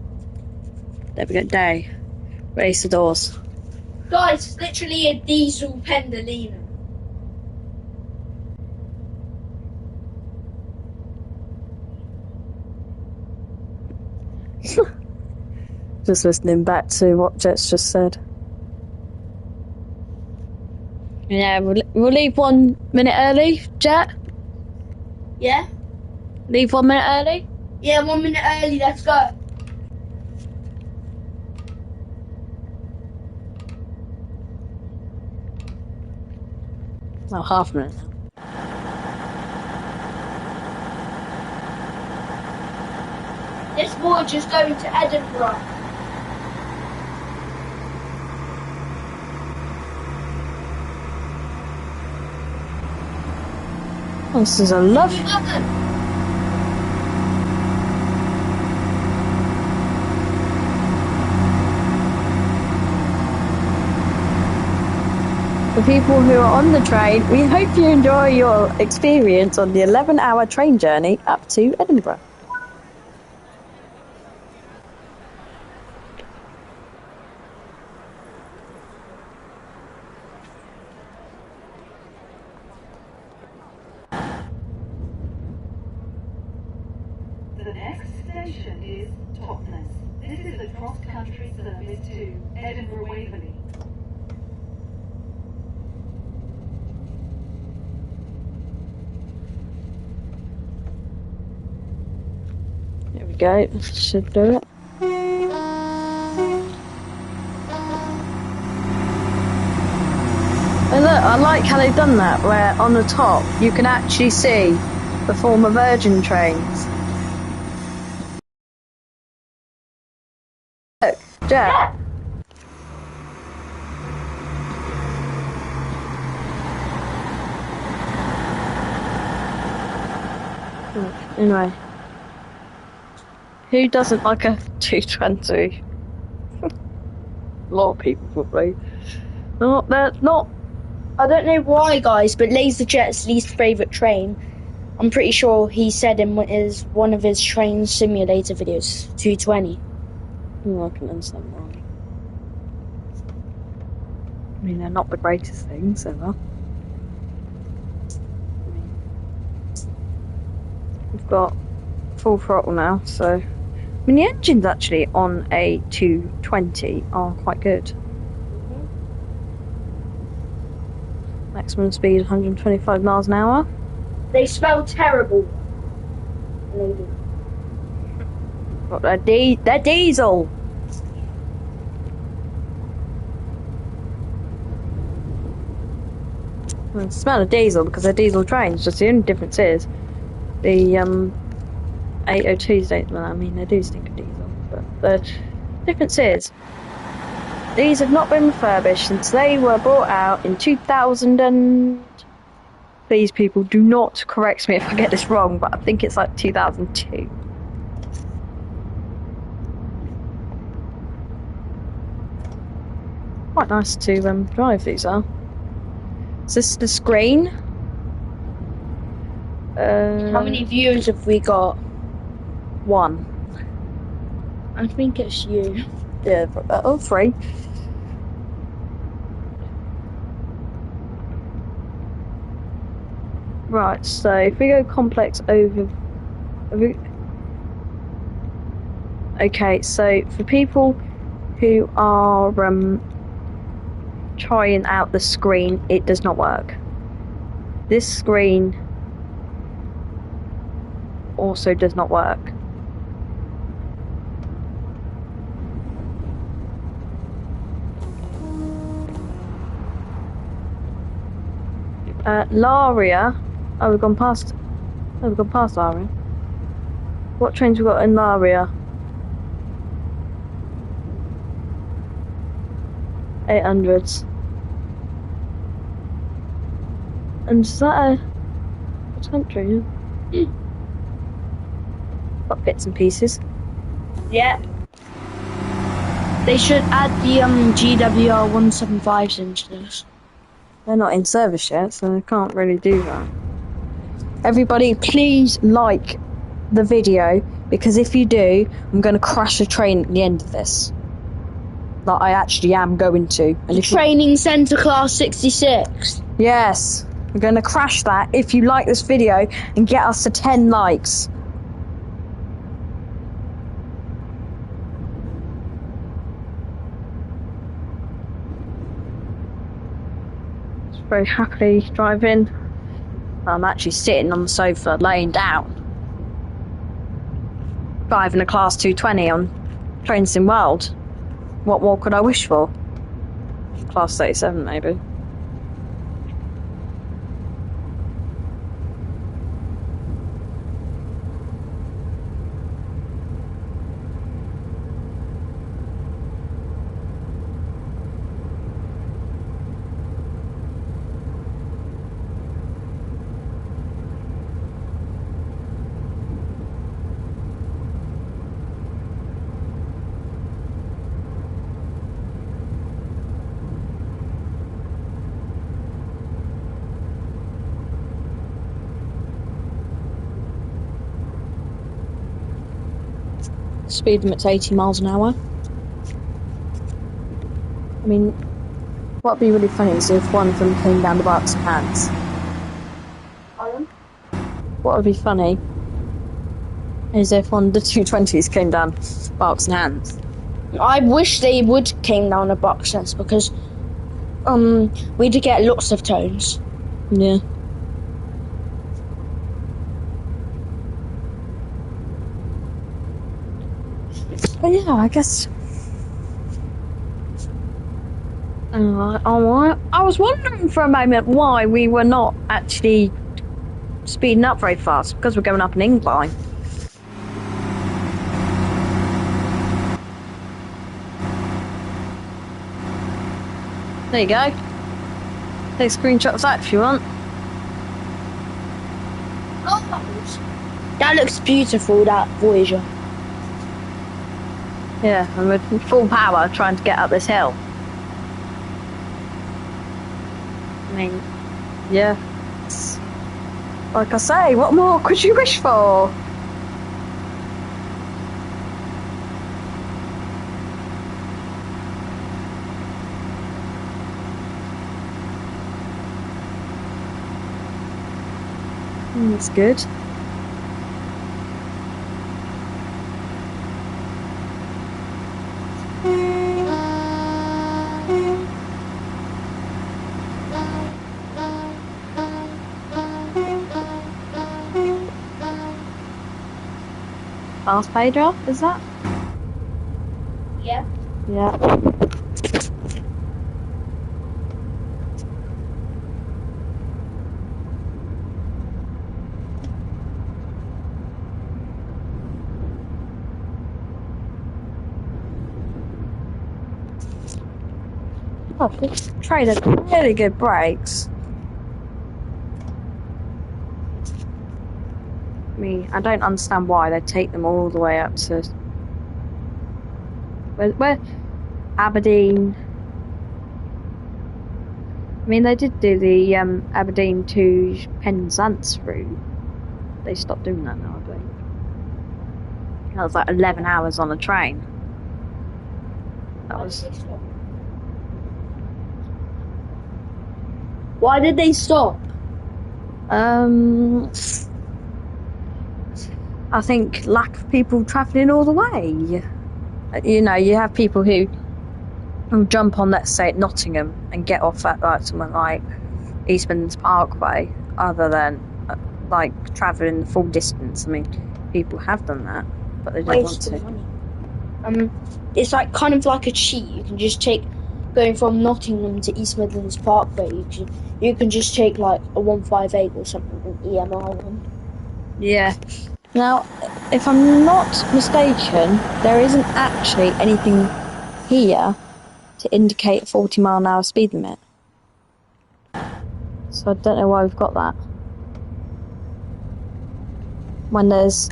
There we go, day. Race the doors. Guys, it's literally a diesel Pendolino. Just listening back to what Jet's just said. Yeah, we'll leave 1 minute early, Jet. Yeah? Leave 1 minute early? Yeah, 1 minute early, let's go. Oh, half a minute now. This voyage is going to Edinburgh. Oh, this is a lovely... For people who are on the train, we hope you enjoy your experience on the 11-hour train journey up to Edinburgh. The next station is Totnes. This is the cross-country service to Edinburgh Waverley. There we go, should do it. And look, I like how they've done that, where on the top you can actually see the former Virgin trains. Look, Jet. Anyway. Who doesn't like a 220? A lot of people probably. No, they're not I don't know why, guys, but LaserJet's least favourite train, I'm pretty sure he said in one of his train simulator videos, 220. Oh, I can understand why. I mean, they're not the greatest things ever. We've got full throttle now, so... I mean, the engines actually on a 220 are quite good. Maximum speed 125 miles an hour. They smell terrible. Maybe. But they're diesel. Well, the smell of diesel because they're diesel trains. Just the only difference is the 802s don't. Well, I mean, they do stink of diesel, but the difference is these have not been refurbished since they were brought out in 2000 and. Please, people, do not correct me if I get this wrong, but I think it's like 2002. Quite nice to drive, these are. Is this the screen? How many views have we got? 1. I think it's you. Yeah, 3. Right, so if we go complex over... Okay, so for people who are trying out the screen, it does not work. This screen also does not work. Laria. Oh, we've gone past. Oh, we've gone past Laria. What trains we got in Laria? 800s. And is that a country? Yeah? Got bits and pieces. Yeah. They should add the GWR 175s into this. They're not in service yet, so they can't really do that. Everybody, please like the video, because if you do, I'm going to crash a train at the end of this. Like, I actually am going to. And if Training Centre Class 66. Yes, I'm going to crash that if you like this video and get us to 10 likes. Very happily driving. I'm actually sitting on the sofa, laying down. Driving a Class 220 on Trains in World. What more could I wish for? Class 37, maybe. Speed limit's 80 miles an hour. I mean, what would be really funny is if one of them came down the Barks and Hands. Pardon? What would be funny is if one of the 220s came down Barks and Hands. I wish they would came down a box sense because we'd get lots of tones. Yeah. But yeah, I guess. I was wondering for a moment why we were not actually speeding up very fast, because we're going up an incline. There you go. Take a screenshot of that if you want. That looks beautiful, that Voyager. Yeah, and we're in full power trying to get up this hill. mean, yeah. Like I say, what more could you wish for? That's good. Fast Pedro, is that? Yeah. Yeah. Oh, this train has really good brakes. I mean, I don't understand why they take them all the way up to where Aberdeen. I mean, they did do the Aberdeen to Penzance route. They stopped doing that now, I think. That was like 11 hours on a train. That was. Why did they stop? I think lack of people travelling all the way. You know, you have people who jump on, let's say, at Nottingham and get off at like somewhere like East Midlands Parkway, other than like travelling the full distance. I mean, people have done that, but they don't want to. Money. It's like kind of like a cheat. You can just take going from Nottingham to East Midlands Parkway. You can just take like a 158 or something, an EMR one. Yeah. Now, if I'm not mistaken, there isn't actually anything here to indicate a 40-mile-an-hour speed limit. So I don't know why we've got that. When there's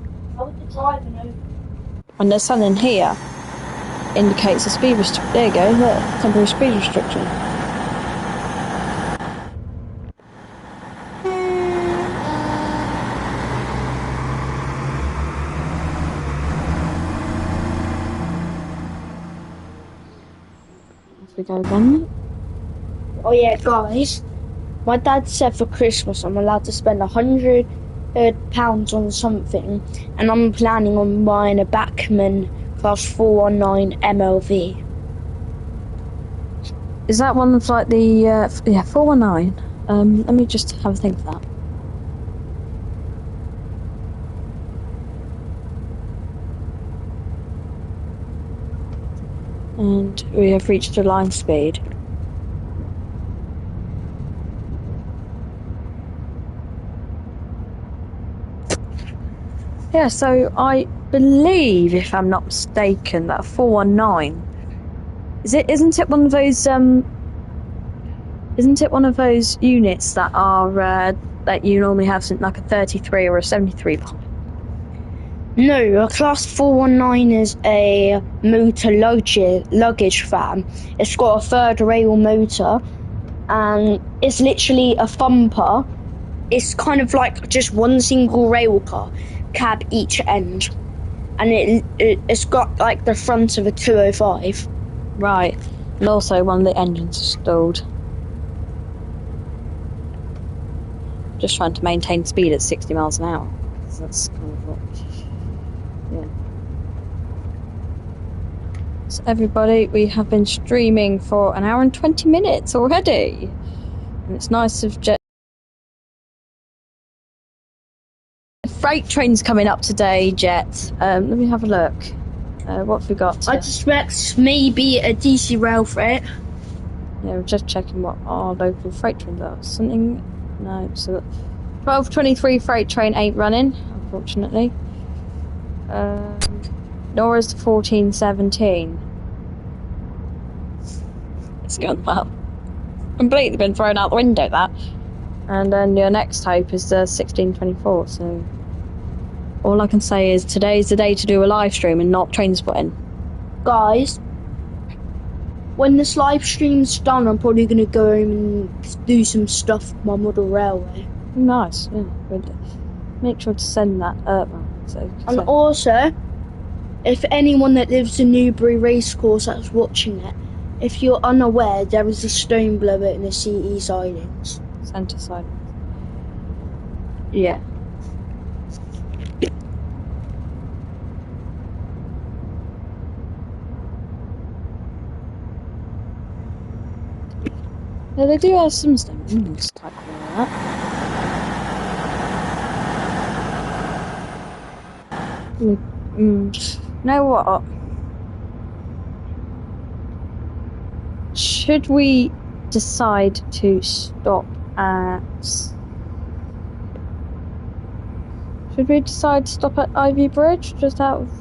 something here, indicates a speed restriction. There you go, look, temporary speed restriction. Off we go again. Oh yeah, guys. My dad said for Christmas I'm allowed to spend £100 on something, and I'm planning on buying a Bachmann Class 419 MLV. Is that one of like the 419? Let me just have a think of that. And we have reached a line speed. Yeah, so I believe, if I'm not mistaken, that a 419 isn't it one of those units that are that you normally have something like a 33 or a 73 behind? No, a Class 419 is a motor luggage van. It's got a third rail motor, and it's literally a thumper. It's kind of like just one single rail car, cab each end, and it's got like the front of a 205. Right, and also one of the engines is stalled. Just trying to maintain speed at 60 miles an hour. So that's kind of what. Yeah. So everybody, we have been streaming for an hour and 20 minutes already, and it's nice of freight trains coming up today, Jet. Let me have a look. What have we got? I suspect maybe a DC rail freight. Yeah, we're just checking what our local freight trains are. Something. No, so 1223 freight train ain't running, unfortunately. Nor is the 1417. It's gone well. Completely been thrown out the window, that. And then your next hope is the 1624, so all I can say is today's the day to do a live stream and not train spotting. Guys, when this live stream's done, I'm probably going to go home and do some stuff with my model railway. Nice, yeah. Good. Make sure to send that. And also, if anyone that lives in Newbury Racecourse that's watching it, if you're unaware, there is a stone blower in the CE sidings. Centre side. Yeah. Yeah, they do have some stone. It's quite cool like that. Know what? Should we decide to stop at... Should we decide to stop at Ivy Bridge? Just out of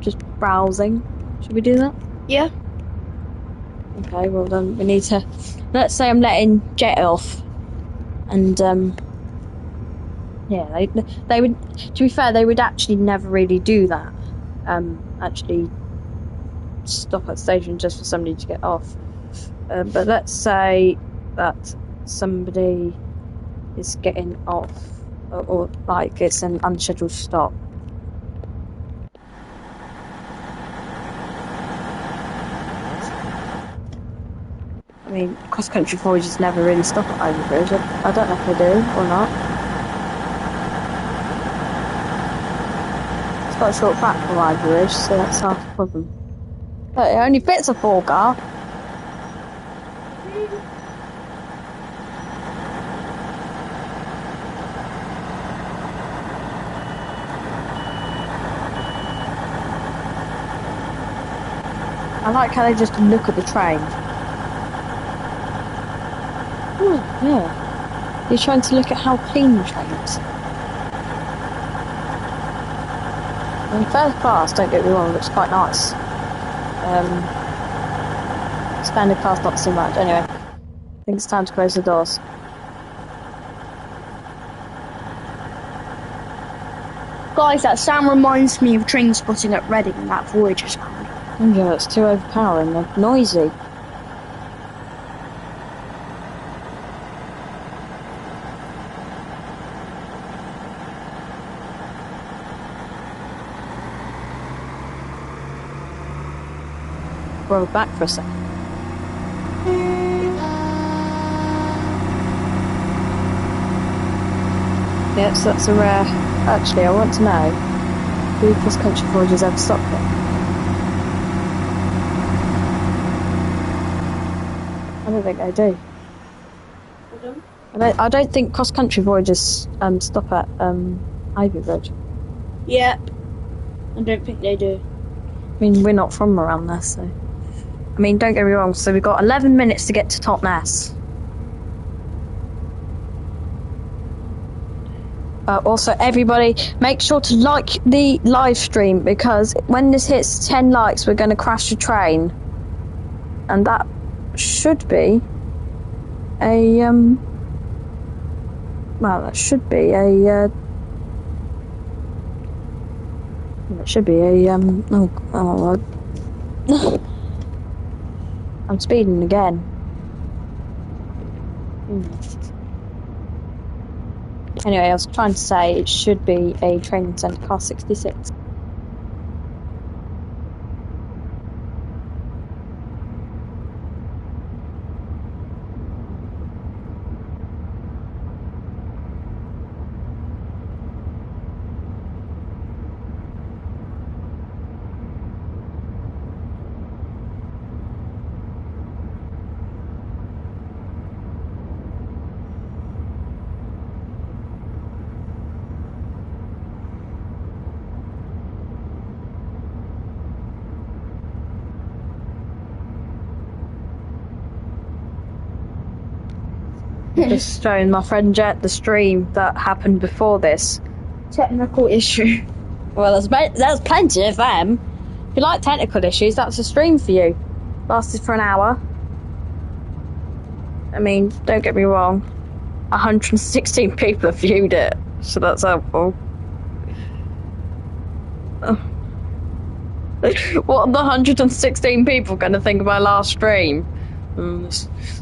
just browsing? Should we do that? Yeah. Okay, well then we need to... Let's say I'm letting Jet off. And, yeah, they would... To be fair, they would actually never really do that. Actually stop at station just for somebody to get off. But let's say that somebody is getting off, or like it's an unscheduled stop. I mean, cross-country voyages never really stop at Ivy Bridge. I don't know if they do or not. It's got a short back from Ivy Bridge, so that's half the problem. But it only fits a 4-car. I like how they just look at the train. Oh, yeah. You're trying to look at how clean the train is. I mean, first class, don't get me wrong, looks quite nice. Standard class, not so much. Anyway, I think it's time to close the doors. Guys, that sound reminds me of train spotting at Reading, that Voyager sound. Oh yeah, it's too overpowering. They're noisy. Roll back for a second. Yep, so that's a rare... Actually, I want to know, do cross-country voyages ever stop here? I don't think they do. I don't think cross-country voyages stop at Ivy Bridge. Yep. I don't think they do. I mean, we're not from around there, so... I mean, don't get me wrong, so we've got 11 minutes to get to Totnes. Also, everybody, make sure to like the live stream, because when this hits 10 likes, we're going to crash the train. And that should be a, well, that should be a, it should be a, I'm speeding again. Anyway, I was trying to say it should be a training centre car 66. Just showing my friend Jet the stream that happened before this. Technical issue. Well, there's plenty of them. If you like technical issues, that's a stream for you. Lasted for an hour. I mean, don't get me wrong. 116 people have viewed it, so that's helpful. Oh. What are the 116 people going to think of my last stream?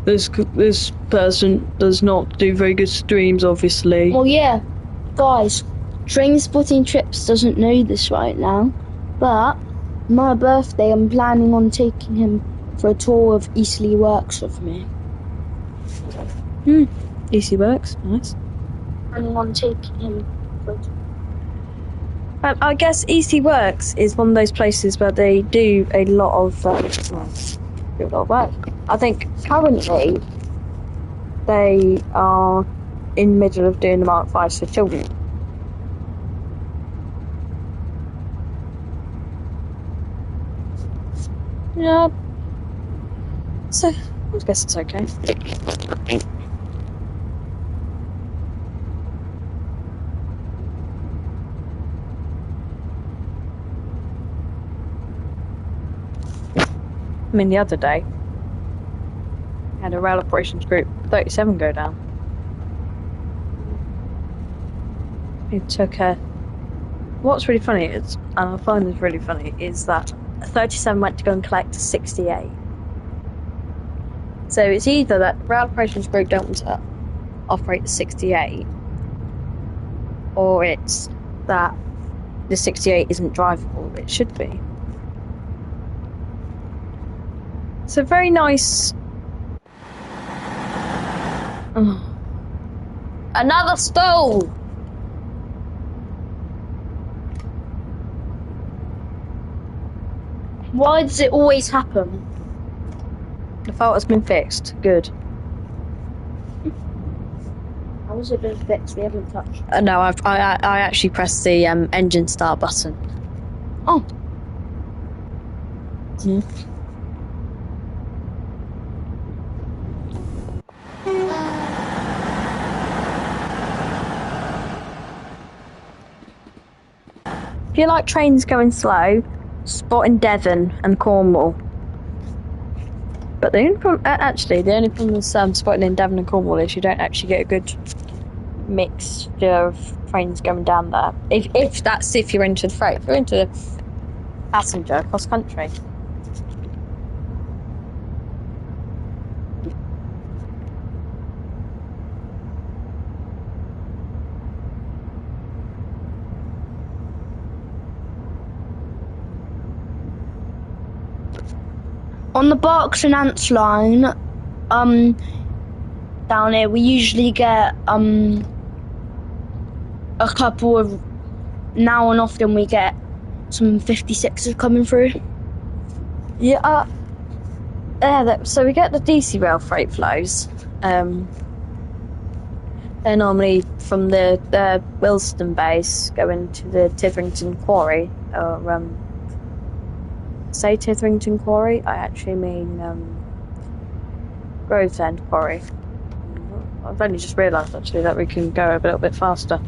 This person does not do very good streams, obviously. Well, yeah, guys, Train Spotting Trips doesn't know this right now, but my birthday, I'm planning on taking him for a tour of Eastleigh Works with me. Easy works, nice. Planning on taking him for a tour. I guess Easy Works is one of those places where they do a lot of work. I think currently they are in the middle of doing the Mark V's for children. Yeah. So I guess it's okay. I mean, the other day, I had a rail operations group 37 go down. It took a. What's really funny is, and I find this really funny, is that 37 went to go and collect 68. So it's either that rail operations group don't want to operate the 68, or it's that the 68 isn't drivable. It should be. It's a very nice. Oh. Another stall! Why does it always happen? The fault has been fixed. Good. How has it been fixed? We haven't touched. No, I actually pressed the engine start button. Oh. Yeah. If you like trains going slow, spot in Devon and Cornwall. But the only problem, the only problem with spotting in Devon and Cornwall is you don't actually get a good mixture of trains going down there. If you're into the freight, if you're into the passenger cross country. On the Berks and Ants line, down here, we usually get a couple of. Now and often we get some 56s coming through. Yeah. So we get the DC rail freight flows. They're normally from the Wilston base going to the Titherington quarry, or say Titherington quarry. I actually mean Gravesend quarry. I've only just realised actually that we can go a little bit faster.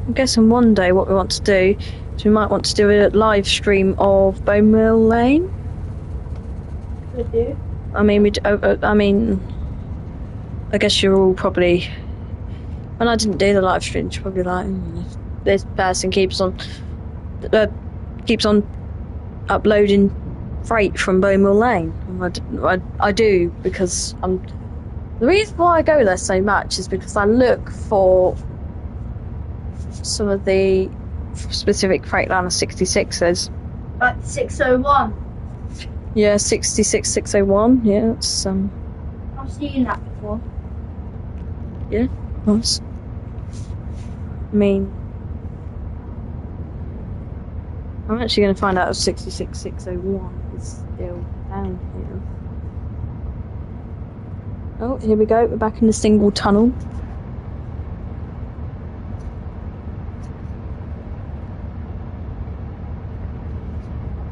I'm guessing one day what we want to do is we might want to do a live stream of Bowmill Lane. We do. I guess you're all probably. When I didn't do the live stream, you're probably like, this person keeps on uploading freight from Bowmill Lane. I do because the reason why I go there so much is because I look for some of the specific Freightliner 66s. Like 601. Yeah, 66, 601. Yeah, it's I've seen that before. yeah, nice. I mean, I'm actually going to find out if 66, 601 is still down here. Oh, here we go. We're back in the single tunnel.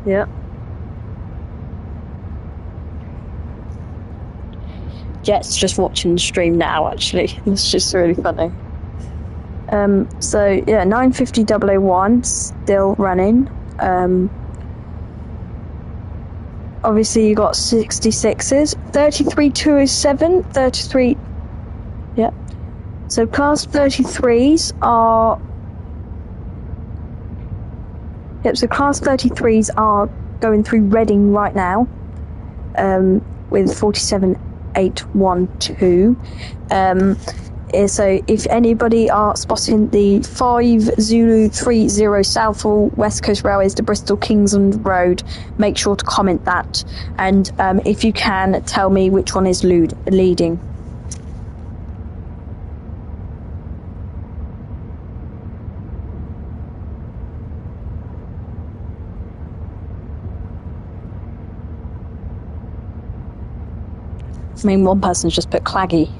Yep. Jet's just watching the stream now, actually. It's just really funny. So, yeah, 950 001 still running. obviously you got 66s, 33207, 33. Yeah. So class 33s are. Yep. So class 33s are going through Reading right now, with 47812. So if anybody are spotting the 5 Zulu 30 Southall West Coast Railways to Bristol Kingsland Road, make sure to comment that, and if you can, tell me which one is leading. I mean, one person's just put Claggy.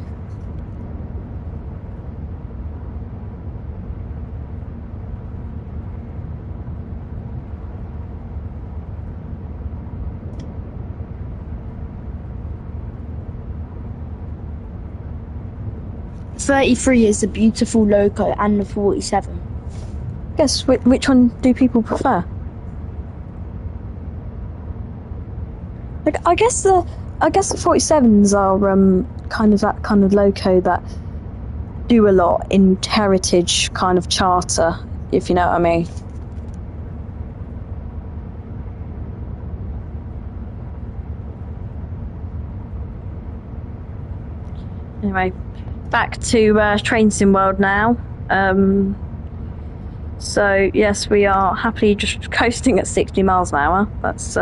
.33 is the beautiful loco, and the 47. Guess which one do people prefer? Like, I guess the 47s are kind of that kind of loco that do a lot in heritage kind of charter, if you know what I mean. Anyway, back to Train Sim World now. So yes, we are happily just coasting at 60 miles an hour. That's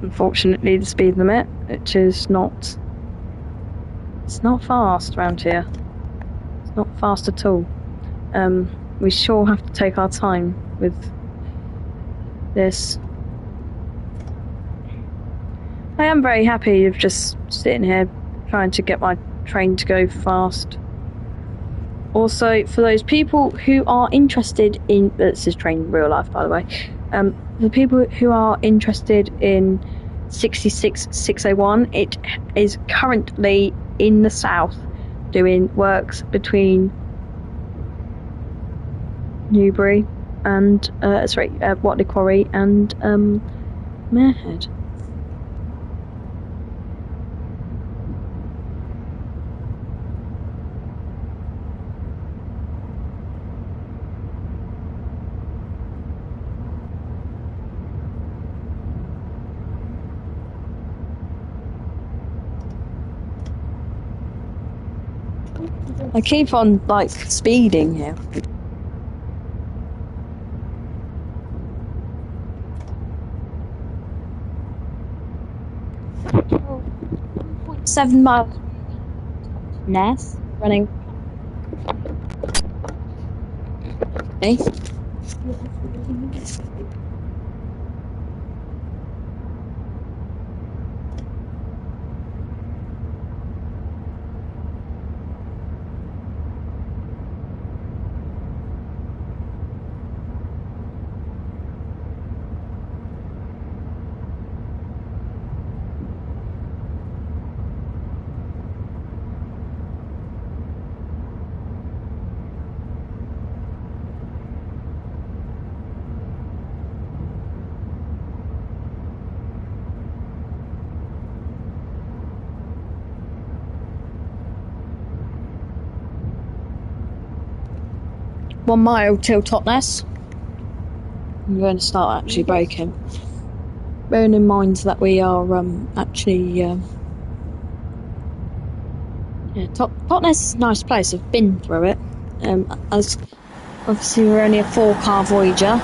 unfortunately the speed limit, which is not. It's not fast around here. It's not fast at all. We sure have to take our time with this. I am very happy of just sitting here trying to get my train to go fast. Also, for those people who are interested in, this is train real life, by the way, the people who are interested in 66601, it is currently in the south doing works between Newbury and Watley Quarry and Marehead. I keep on speeding here. Oh, 1.7 miles. Ness running. Hey. .1 mile till Totnes. I'm going to start actually braking. Bearing in mind that we are Totnes is a nice place. I've been through it. As obviously we're only a 4-car Voyager.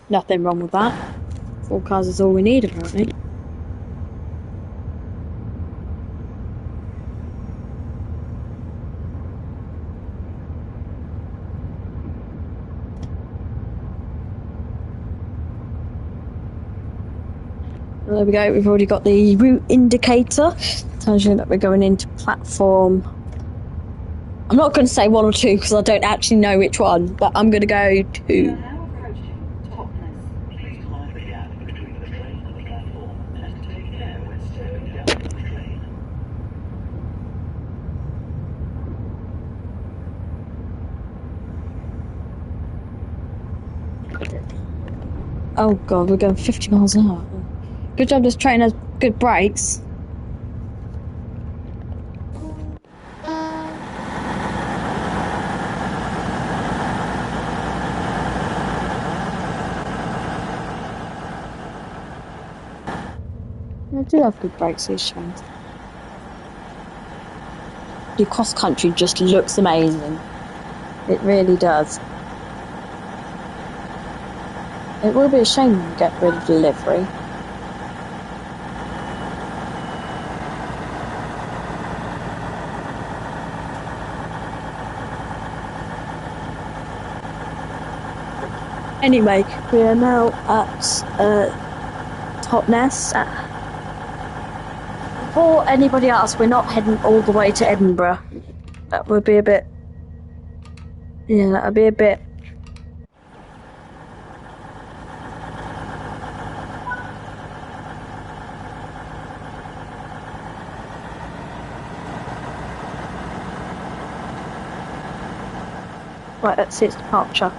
Nothing wrong with that. 4 cars is all we need, apparently. There we go, we've already got the route indicator. Tells you that we're going into platform. I'm not going to say 1 or 2 because I don't actually know which one, but I'm going to go We 2. are now approaching Totnes. Please mind the gap between the train and the platform, and take care when stepping down from the train. Oh god, we're going 50 miles an hour. Good job this train has good brakes. They do have good brakes, these trains. The cross country just looks amazing. It really does. It will be a shame when we get rid of the livery. Anyway, we are now at Totnes. For anybody else, we're not heading all the way to Edinburgh. That would be a bit... Yeah, that would be a bit... Right, let's see its departure.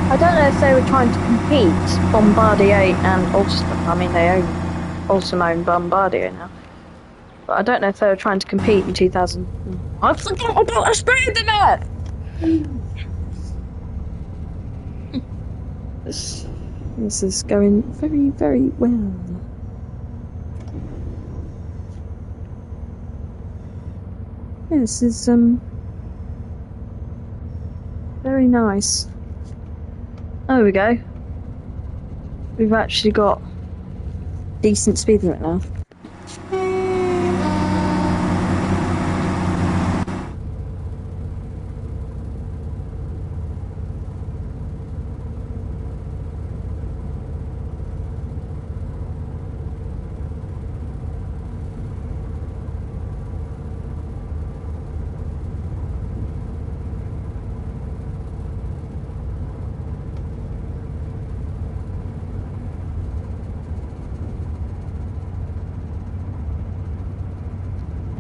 I don't know if they were trying to compete, Bombardier and Alstom. I mean, Alstom own Bombardier now. But I don't know if they were trying to compete in 2000. I forgot about the speed limit! This is going very, very well. Yeah, this is very nice. Oh, there we go. We've actually got decent speed limit now.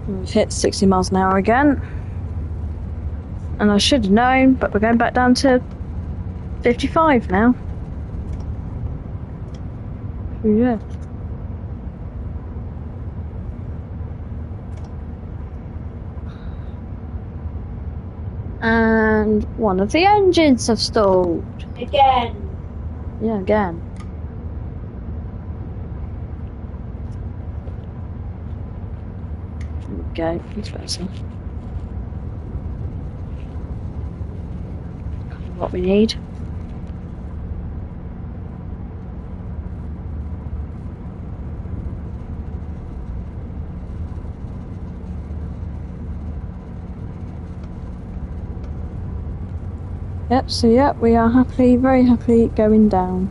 We've hit 60 miles an hour again. And I should have known, but we're going back down to 55 now. Yeah. And one of the engines have stalled. Again. Yeah, again. There we go, it's better. What we need. Yep, so yeah, we are happily, very happily going down.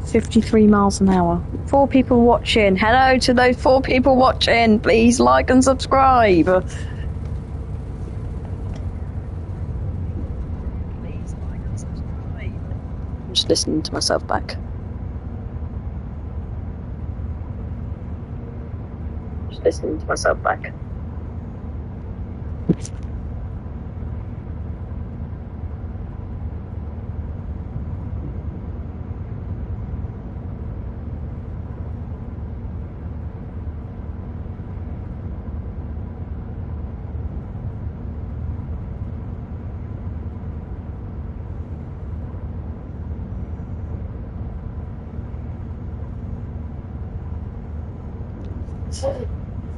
53 miles an hour. 4 people watching. Hello to those 4 people watching. Please like and subscribe. Please like and subscribe. I'm just listening to myself back. Just listening to myself back.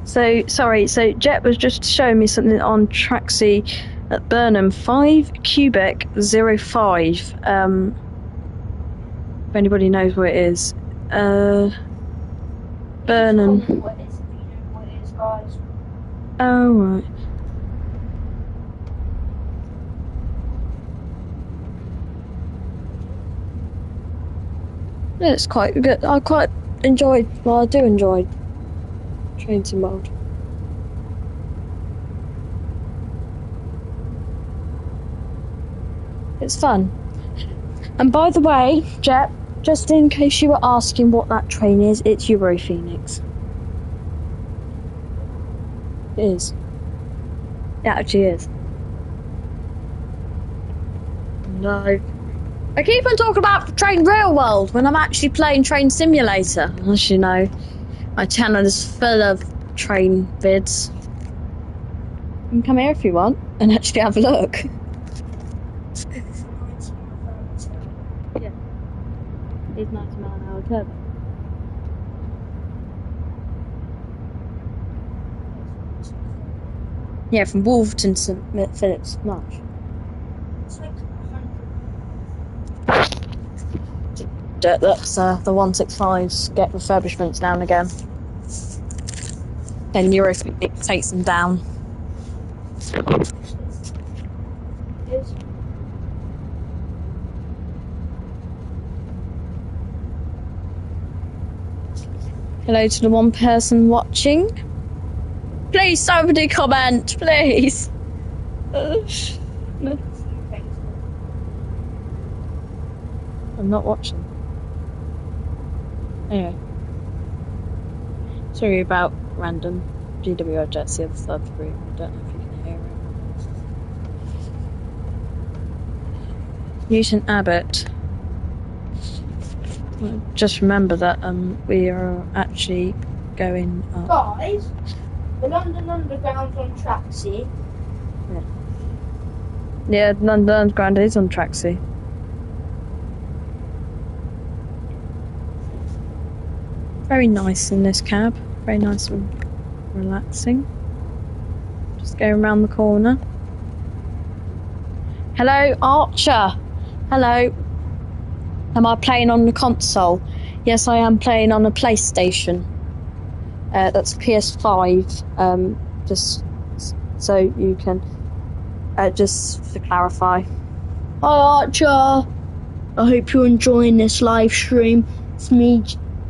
So, sorry, so Jet was just showing me something on Traxi at Burnham, 5 Quebec 05. If anybody knows where it is. Burnham. Oh, right. Yeah, it's quite good. I quite enjoyed, well, I do enjoy Train Sim World. It's fun. And by the way, Jet, just in case you were asking what that train is, it's Euro Phoenix. It is. It actually is. No. I keep on talking about Train Real World when I'm actually playing Train Simulator. As you know, my channel is full of train vids. You can come here if you want and actually have a look. Yeah. It's 90 mile an hour turbo. Yeah, from Wolverton to St Phillips Marsh. That's the 165s get refurbishments now and again. Then Euro Phoenix takes them down. Hello to the one person watching. Please, somebody comment, please. I'm not watching. Anyway. Sorry about random GWR jets the other side of the room. I don't know if you can hear it. Newton Abbot. Well, just remember that we are actually going up. Guys, the London Underground's on Tracksy. Yeah, London Underground is on Tracksy. Very nice in this cab. Very nice and relaxing. Just going around the corner. Hello, Archer. Hello. Am I playing on the console? Yes, I am playing on a PlayStation. That's PS5. Just so you can, just to clarify. Hi Archer, I hope you're enjoying this live stream. It's me,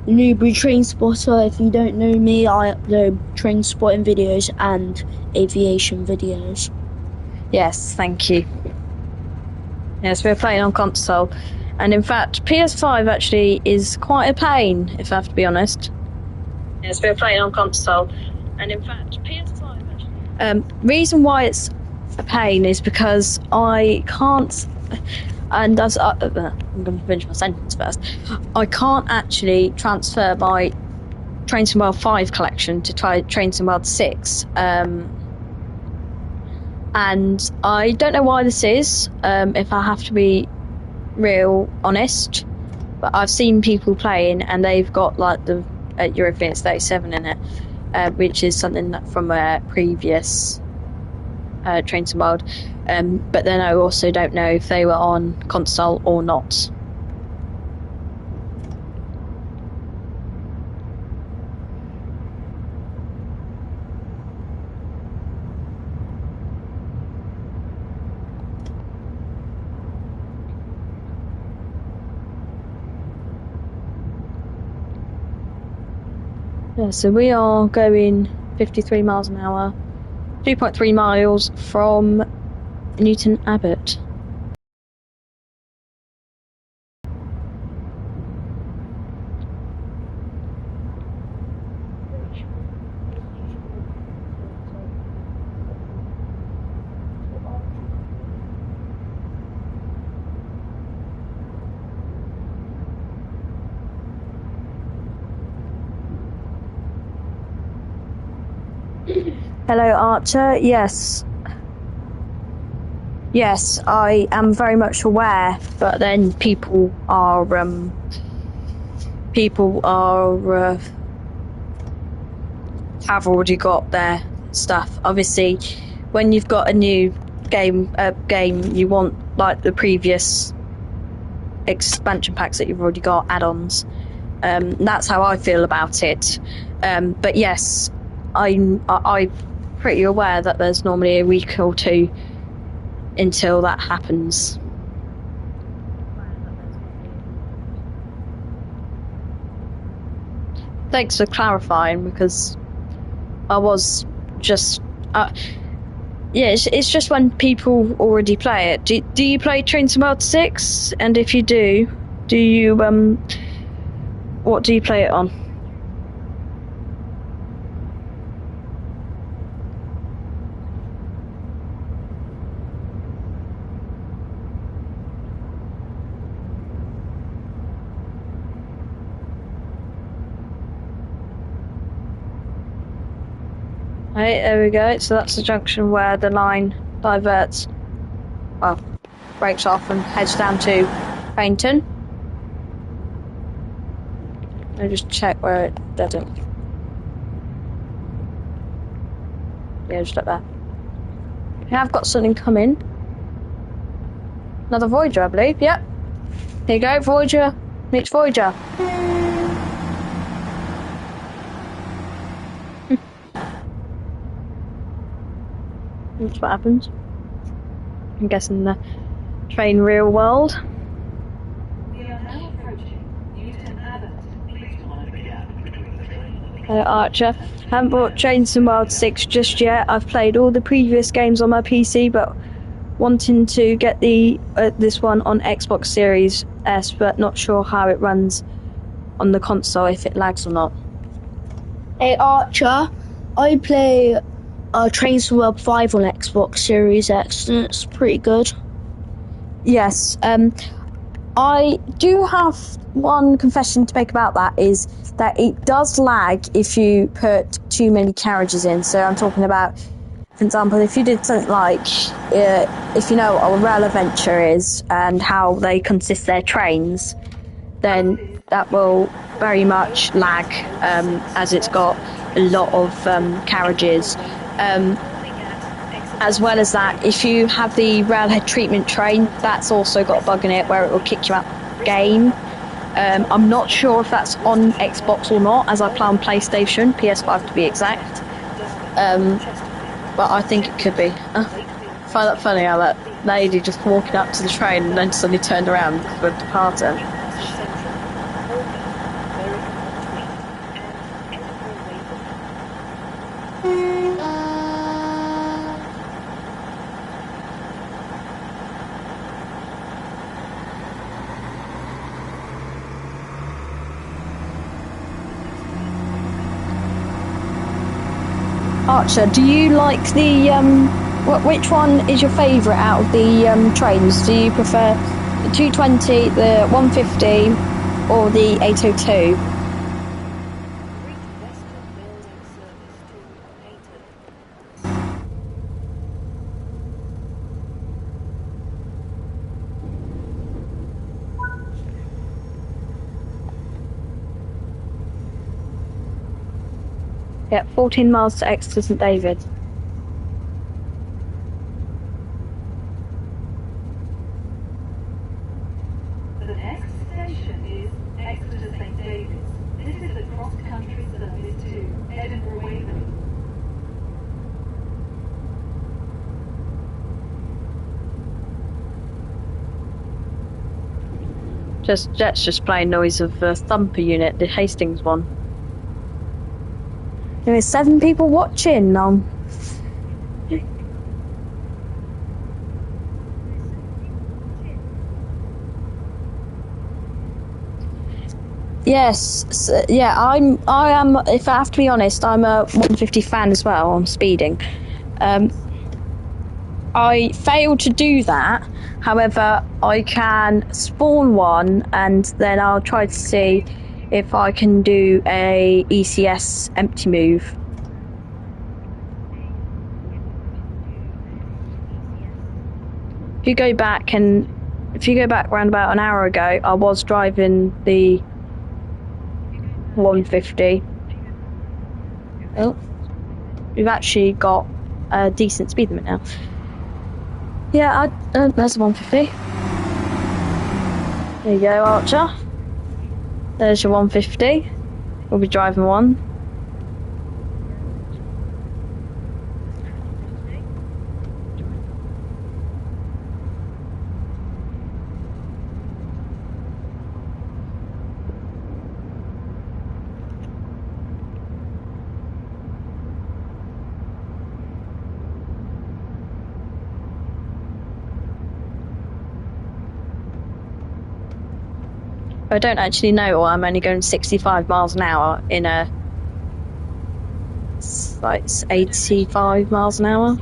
Newbury Train Spotter. If you don't know me, I upload train spotting videos and aviation videos. Yes, thank you. Yes, we're playing on console. And in fact, PS5 actually is quite a pain, if I have to be honest. Yes, we're playing on console. And in fact, PS5 actually... reason why it's a pain is because I can't... And that's... I'm going to finish my sentence first. I can't actually transfer my Train Sim World 5 collection to Train Sim World 6. And I don't know why this is, if I have to be real honest, but I've seen people playing and they've got like the Euro Phoenix 37 in it, which is something that from a previous Train Sim World, but then I also don't know if they were on console or not. Yeah, so we are going 53 miles an hour, 2.3 miles from Newton Abbot. Hello, Archer. Yes. Yes, I am very much aware, but then people are have already got their stuff. Obviously, when you've got a new game, you want like the previous expansion packs that you've already got, add-ons. That's how I feel about it. But yes, I'm pretty aware that there's normally a week or two until that happens. Thanks for clarifying, because I was just Yeah, it's just when people already play it. Do you play Train to World 6? And if you do you what do you play it on? Right, there we go. So that's the junction where the line diverts, well, breaks off and heads down to Paynton. Let me just check where it doesn't. Yeah, just like that. We have got something coming. Another Voyager, I believe. Yep. Here you go, Voyager. Meets Voyager. That's what happens. I'm guessing the train real world. We are now approaching Newton Abbot. Please mind the gap between the train and the Hello, Archer. Haven't bought Trains to World 6 just yet. I've played all the previous games on my PC, but wanting to get the this one on Xbox Series S, but not sure how it runs on the console, if it lags or not. Hey Archer, I play Trains to World 5 on Xbox Series X, and it's pretty good. Yes, I do have one confession to make about that, is that it does lag if you put too many carriages in. So I'm talking about, for example, if you did something like, if you know what a rail adventure is and how they consist their trains, then that will very much lag, as it's got a lot of carriages. As well as that, if you have the railhead treatment train, that's also got a bug in it where it will kick you out of the game. I'm not sure if that's on Xbox or not, as I play on PlayStation, PS5 to be exact. But I think it could be. I find that funny how that lady just walking up to the train and then suddenly turned around for departure. Archer, do you like the which one is your favourite out of the trains? Do you prefer the 220, the 150, or the 802? Yeah, 14 miles to Exeter St David. The next station is Exeter St David's. This is the cross-country service to Edinburgh Waverley. Jet's just playing noise of the Thumper unit, the Hastings one. There's 7 people watching. Yes, so, yeah. I am. If I have to be honest, I'm a 150 fan as well. I'm speeding. I failed to do that. However, I can spawn one, and then I'll try to see if I can do a ECS empty move. If you go back around about an hour ago, I was driving the 150. Oh, we've actually got a decent speed limit now. Yeah, there's a 150. There you go, Archer. There's your 150. We'll be driving one. I don't actually know, or I'm only going 65 miles an hour in a... It's like 85 miles an hour.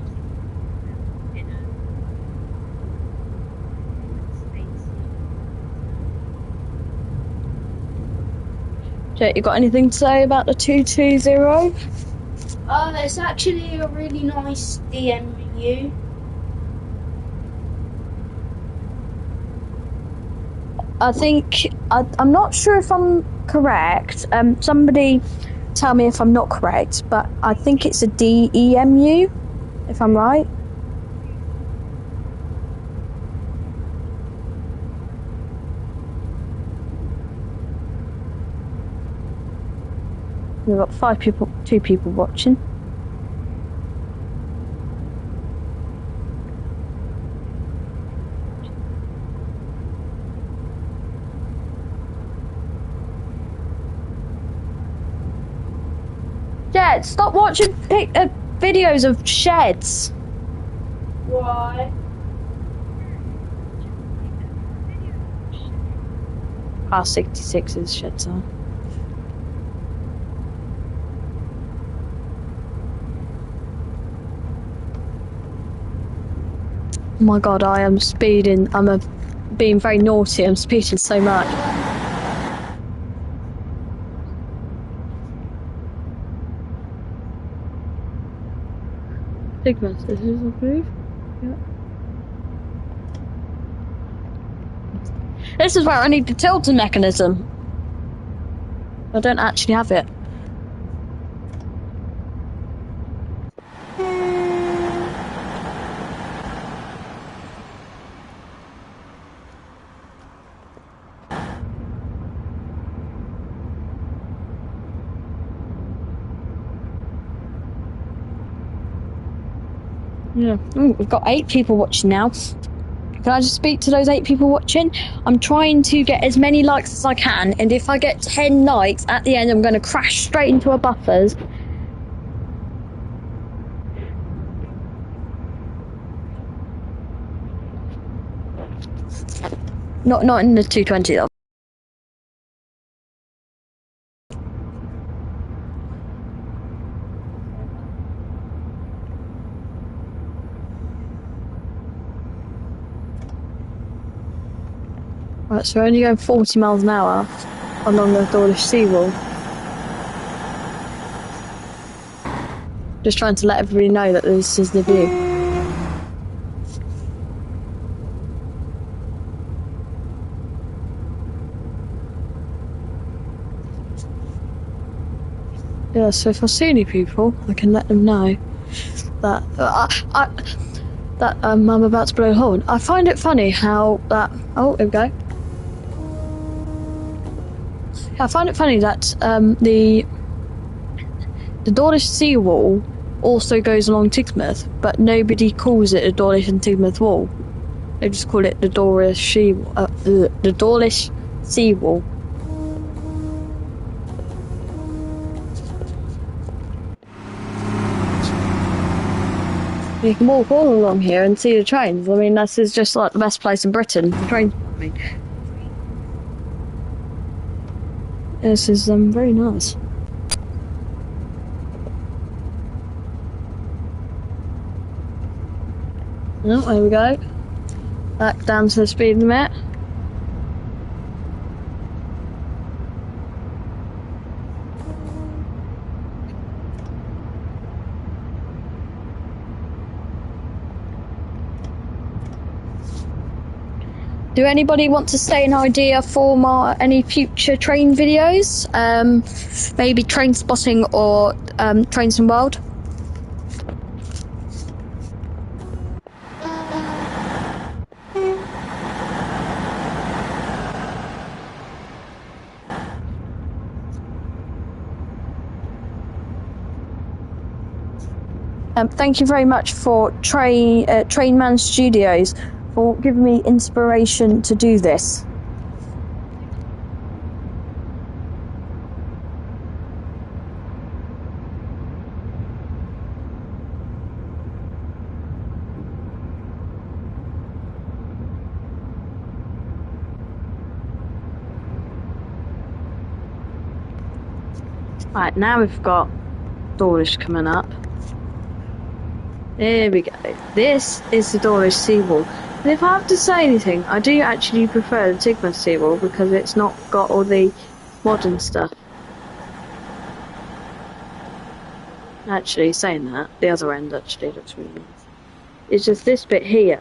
Jake, you got anything to say about the 220? It's actually a really nice DMU. I think... I'm not sure if I'm correct. Somebody tell me if I'm not correct, but I think it's a DEMU, if I'm right. We've got 2 people watching. Yeah, stop watching videos of sheds. Why? R66's sheds are. Oh my god, I am speeding. Being very naughty. I'm speeding so much. Big mess. This is a move. Yeah. This is where I need the tilting mechanism. I don't actually have it. Yeah. Ooh, we've got 8 people watching now. Can I just speak to those 8 people watching? I'm trying to get as many likes as I can, and if I get 10 likes at the end, I'm going to crash straight into a buffers. Not in the 220 though. Right, so we're only going 40 miles an hour along the Dawlish seawall. Just trying to let everybody know that this is the view. Yeah, so if I see any people, I can let them know that I'm about to blow a horn. I find it funny how that... Oh, here we go. I find it funny that the Dawlish seawall also goes along Tigsmouth, but nobody calls it the Dawlish and Tigsmouth wall. They just call it the Dawlish seawall. You can walk all along here and see the trains. I mean, this is just like the best place in Britain. The train. I mean, this is very nice. Oh, there we go. Back down to the speed limit. Do anybody want to say an idea for any future train videos? Maybe train spotting or trains and world? Thank you very much for Trainman Studios for giving me inspiration to do this. Right, now we've got Dawlish coming up. There we go. This is the Dawlish seawall. And if I have to say anything, I do actually prefer the Tigma seawall because it's not got all the modern stuff. Actually, saying that, the other end actually looks really nice. It's just this bit here.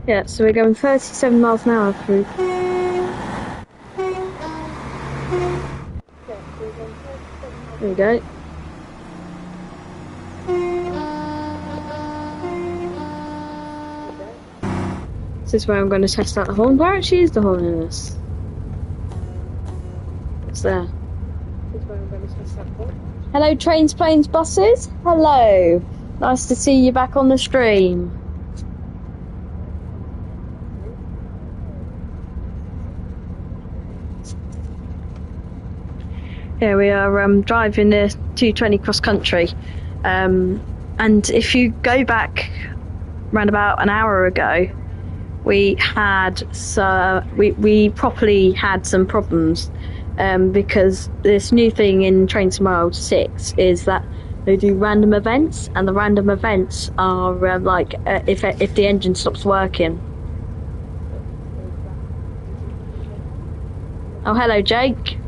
Yeah, so we're going 37 miles an hour through. There we go. This is where I'm going to test out the horn. Where actually is the horn in this? It's there. This is where I'm going to test out the horn. Hello, trains, planes, buses. Hello. Nice to see you back on the stream. Here we are driving the 220 cross country. And if you go back around about an hour ago, we properly had some problems because this new thing in Train Tomorrow 6 is that they do random events, and the random events are if the engine stops working. Oh, hello, Jake.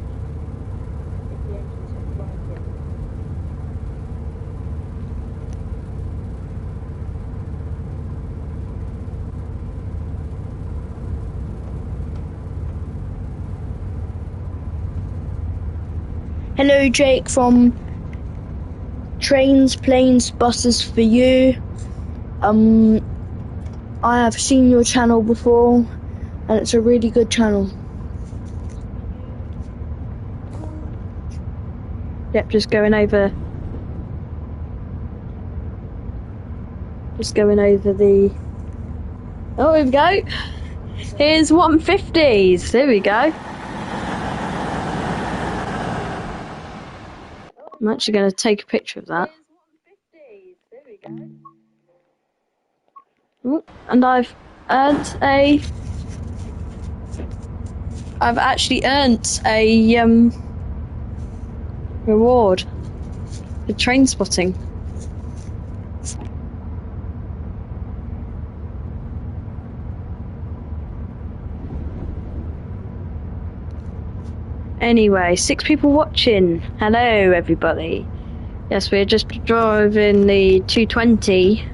Hello, Jake from Trains, Planes, Buses for You. I have seen your channel before, and it's a really good channel. Yep, just going over the. Oh, here we go. Here's 150s. There we go. I'm actually going to take a picture of that. Ooh, and I've actually earned a reward for train spotting. Anyway, 6 people watching. Hello, everybody. Yes, we're just driving the 220.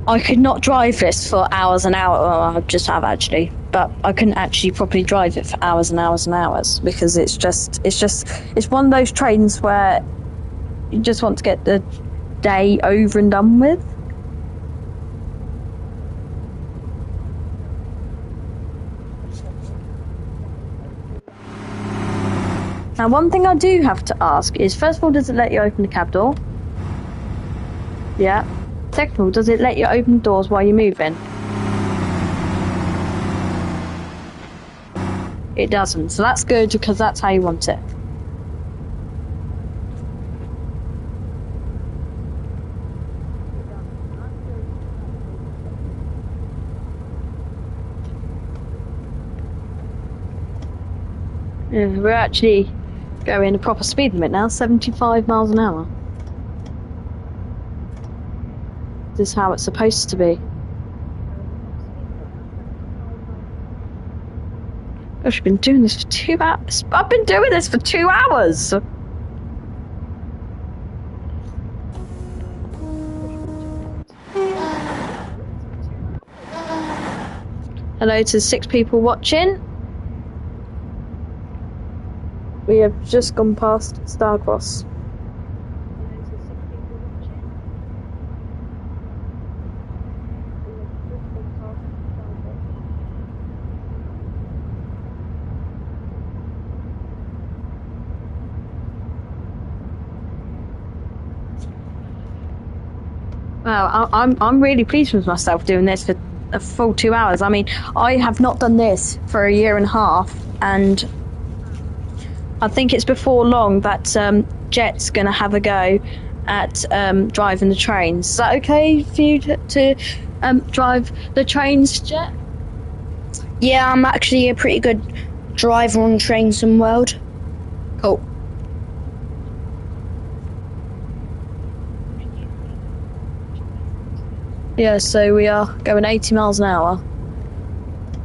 I could not drive this for hours and hours. Well, I just have actually, but I couldn't actually properly drive it for hours and hours and hours because it's one of those trains where you just want to get the day over and done with. Now, one thing I do have to ask is, first of all, does it let you open the cab door? Yeah. Second of all, does it let you open the doors while you're moving? It doesn't, so that's good because that's how you want it. Yeah, we're actually going a proper speed limit now, 75 miles an hour. This is how it's supposed to be. Gosh, I've been doing this for 2 hours. I've been doing this for 2 hours! Hello to 6 people watching. We have just gone past Starcross. Wow, I'm really pleased with myself doing this for a full 2 hours. I mean, I have not done this for a year and a half, and I think it's before long that Jet's going to have a go at driving the trains. Is that okay for you to drive the trains, Jet? Yeah, I'm actually a pretty good driver on Train Sim World. Cool. Yeah, so we are going 80 miles an hour.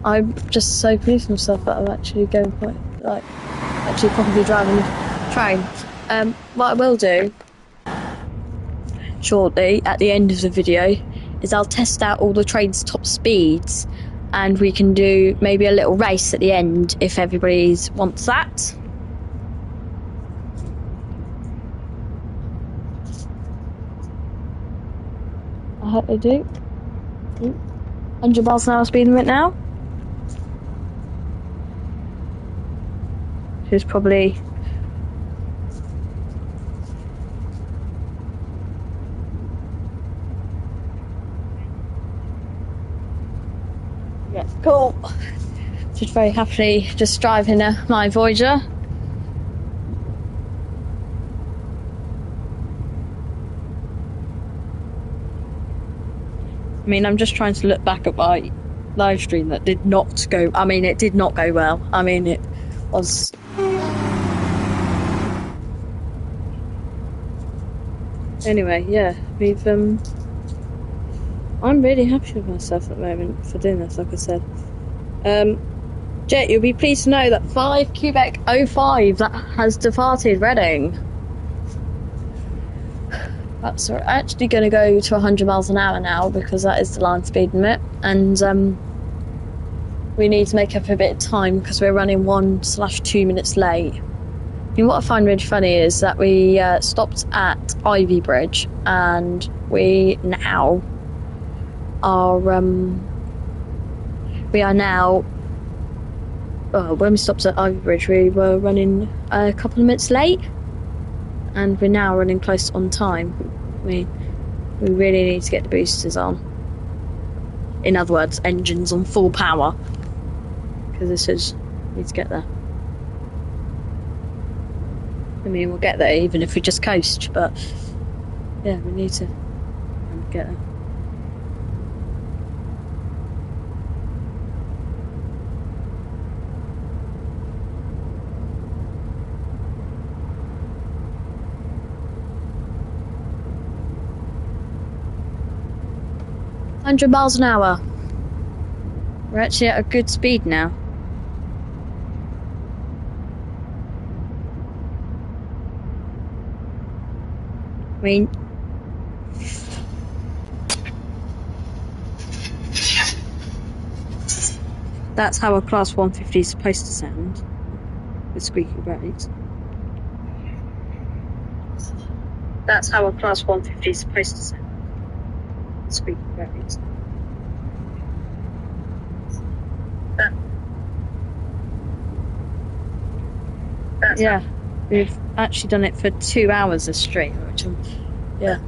I'm just so pleased with myself that I'm actually going quite, like, actually probably driving the train. What I will do shortly at the end of the video is I'll test out all the train's top speeds, and we can do maybe a little race at the end if everybody wants that. I hope they do. 100 miles an hour speed limit now. Who's probably yeah, cool. Just very happily just driving my Voyager. I mean, I'm just trying to look back at my live stream that did not go. I mean, it did not go well. I mean, it was. Anyway, yeah, we've I'm really happy with myself at the moment for doing this, like I said. Jet, you'll be pleased to know that 5 Quebec 05 that has departed Reading. That's actually going to go to 100 miles an hour now because that is the line speed limit, and we need to make up a bit of time because we're running 1/2 minutes late. I mean, what I find really funny is that we stopped at Ivy Bridge, and we now are when we stopped at Ivy Bridge we were running a couple of minutes late, and we're now running close on time. I mean, we really need to get the boosters on. In other words, engines on full power, because we need to get there. I mean, we'll get there even if we just coast, but yeah, we need to get there. "100 miles an hour. We're actually at a good speed now. I mean, that's how a Class 150 is supposed to sound, with squeaky brakes. That's how a Class 150 is supposed to sound, with squeaky brakes. Yeah, we've actually done it for 2 hours a stream, which yeah.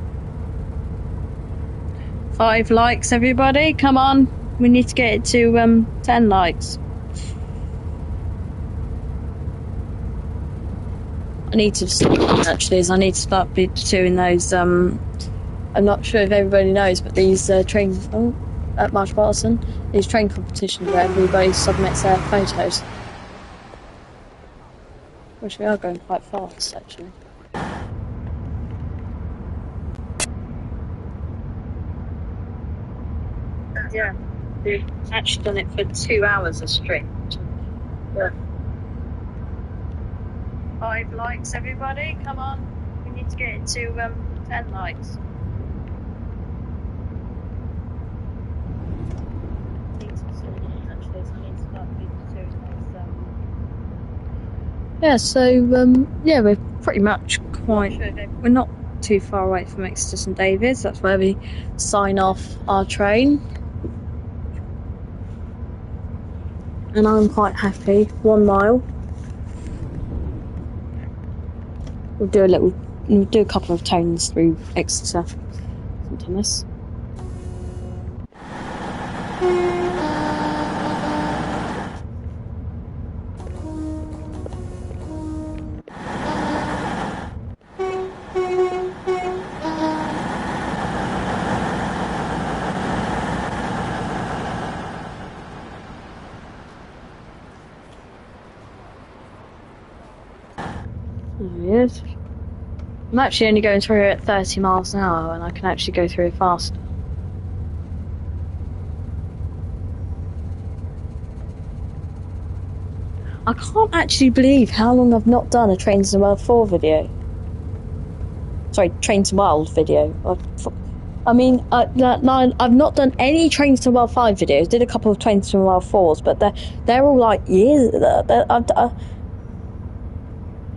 5 likes, everybody, come on. We need to get it to 10 likes. I need to start, actually, is I need to start doing those, I'm not sure if everybody knows, but these trains, at Marsh Barton, these train competitions where everybody submits their photos. Which we are going quite fast, actually. Yeah, we've actually done it for 2 hours a stream. Yeah. 5 likes, everybody, come on. We need to get it to 10 likes. Yeah, so yeah, we're pretty much we're not too far away from Exeter St David's. That's where we sign off our train, and I'm quite happy. 1 mile. We'll do a couple of tones through Exeter St Thomas. There he is. I'm actually only going through at 30 miles an hour, and I can actually go through it faster. I can't actually believe how long I've not done a Trains to the World 4 video. Sorry, Trains to the World video. I've not done any Trains to the World 5 videos. Did a couple of Trains to the World 4s, but they're all like years.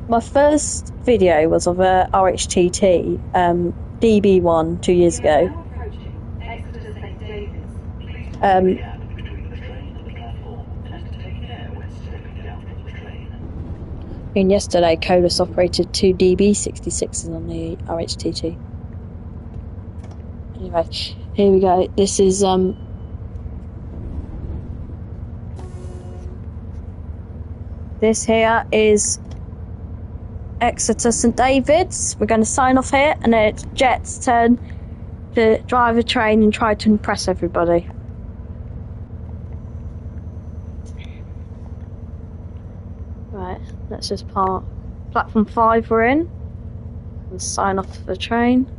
My first video was of a RHTT DB1 2 years ago. Now approaching Exeter St David's. Please mind the gap between the train and the platform, and take care when stepping down from the train. And yesterday, Colas operated 2 DB66s on the RHTT. Anyway, here we go. This is this here is Exeter St David's. We're going to sign off here, and then it's Jet's turn to drive a train and try to impress everybody. Right, let's just park. Platform 5 we're in. We'll sign off the train.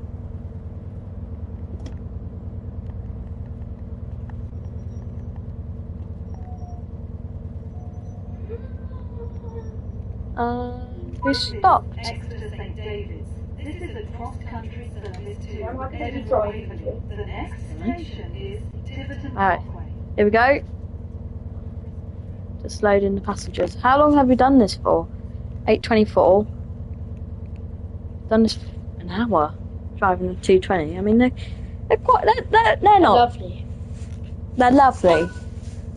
We stopped. Exeter St David's. This is a cross-country service to Edinburgh Waverley. The next station is Tiverton Alright, Parkway. here we go. Just loading the passengers. How long have we done this for? 8:24. Done this for an hour. Driving a 220. I mean, they're quite. They're not. Lovely. They're lovely.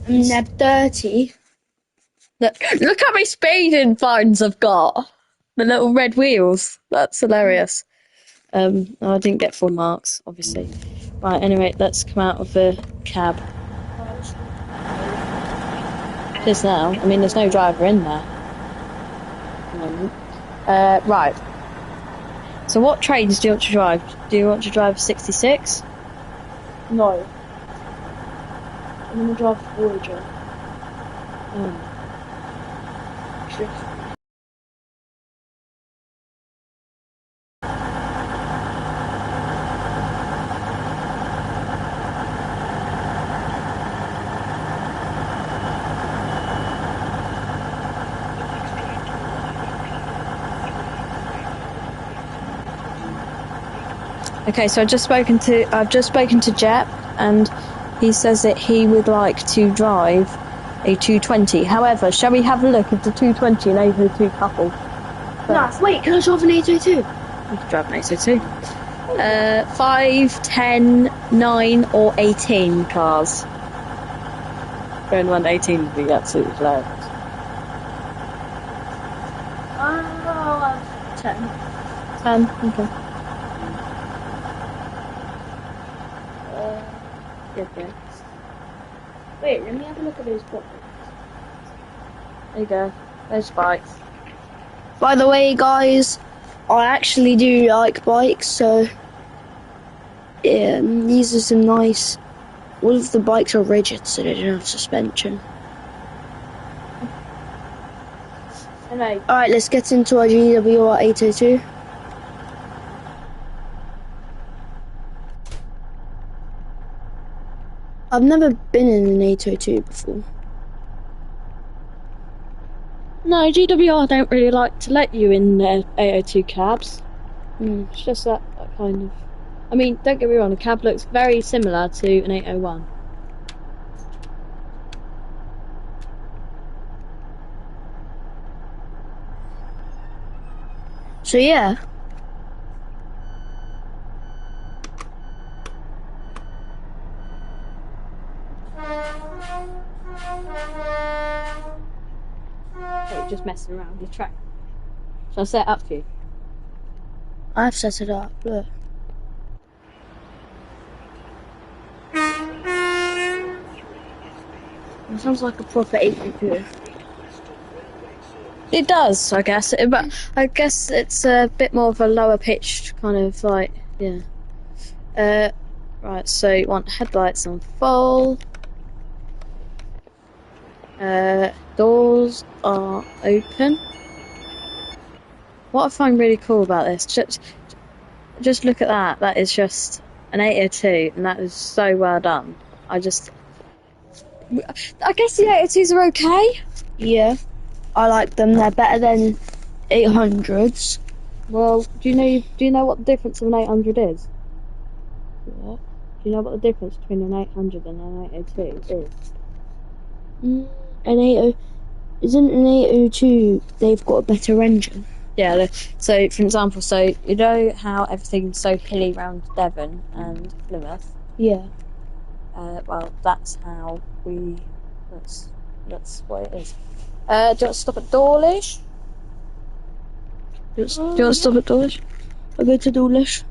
I mean, they're dirty. Look how many speeding fines I've got. The little red wheels. That's hilarious. I didn't get full marks, obviously. Right, anyway, let's come out of the cab. It is now. I mean, there's no driver in there. Right. So what trains do you want to drive? Do you want to drive 66? No. I'm gonna drive Voyager. Oh. Okay, so I've just spoken to Jep, and he says that he would like to drive a 220. However, shall we have a look at the 220 and 802 couple? No, wait, can I drive an 802? You can drive an 802. 5, 10, 9 or 18 cars. Going on 18 would be absolutely hilarious. Oh, 10. 10, okay. Okay. Wait, let me have a look at those buttons. There you go. There's bikes. By the way, guys, I actually do like bikes, so yeah, these are some nice. All of the bikes are rigid, so they don't have suspension. Anyway, Alright, let's get into our GWR 802. I've never been in an 802 before. no, GWR don't really like to let you in their 802 cabs. It's just that kind of. I mean, don't get me wrong, the cab looks very similar to an 801. So yeah. Okay, just messing around with the track. Shall I set it up for you? I've set it up, look. It sounds like a proper 802. It does, I guess. But I guess it's a bit more of a lower pitched kind of like, yeah. Right, so you want headlights on full. Doors are open. What I find really cool about this, just look at that. That is just an 802, and that is so well done. I guess the 802s are okay. Yeah, I like them. They're better than 800s. Well, do you know what the difference of an 800 is? What? Do you know what the difference between an 800 and an 802 is? An 80 isn't an 802. They've got a better engine. Yeah. So, for example, so you know how everything's so hilly around Devon and Plymouth. Yeah. Well, that's how we. That's what it is. Do you want to stop at Dawlish? Do you want to stop at Dawlish? I'll go to Dawlish.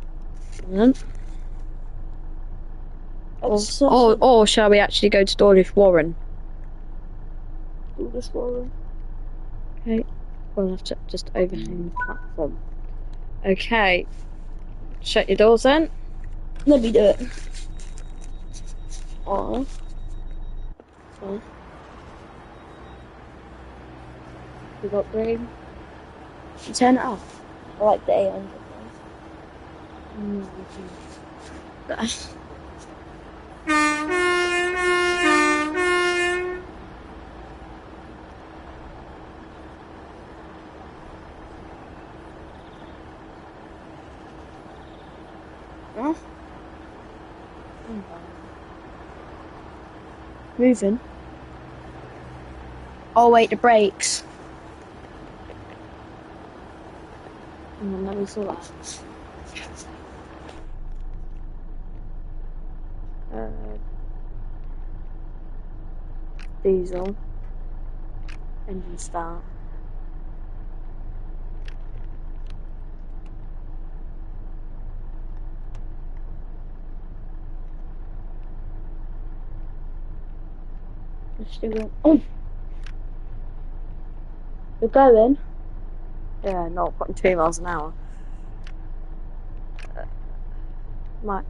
Or shall we actually go to Dawlish Warren? Dawlish Warren. Okay. We'll have to just overhang the platform. Okay. Shut your doors then. Let me do it. Oh. So. We got green. Turn it off. I like the 800 ones. Huh? Moving. Oh wait, the brakes. And then let me saw that. Diesel. Engine start. Oh. You're going? Yeah, not putting 2 miles an hour. Right.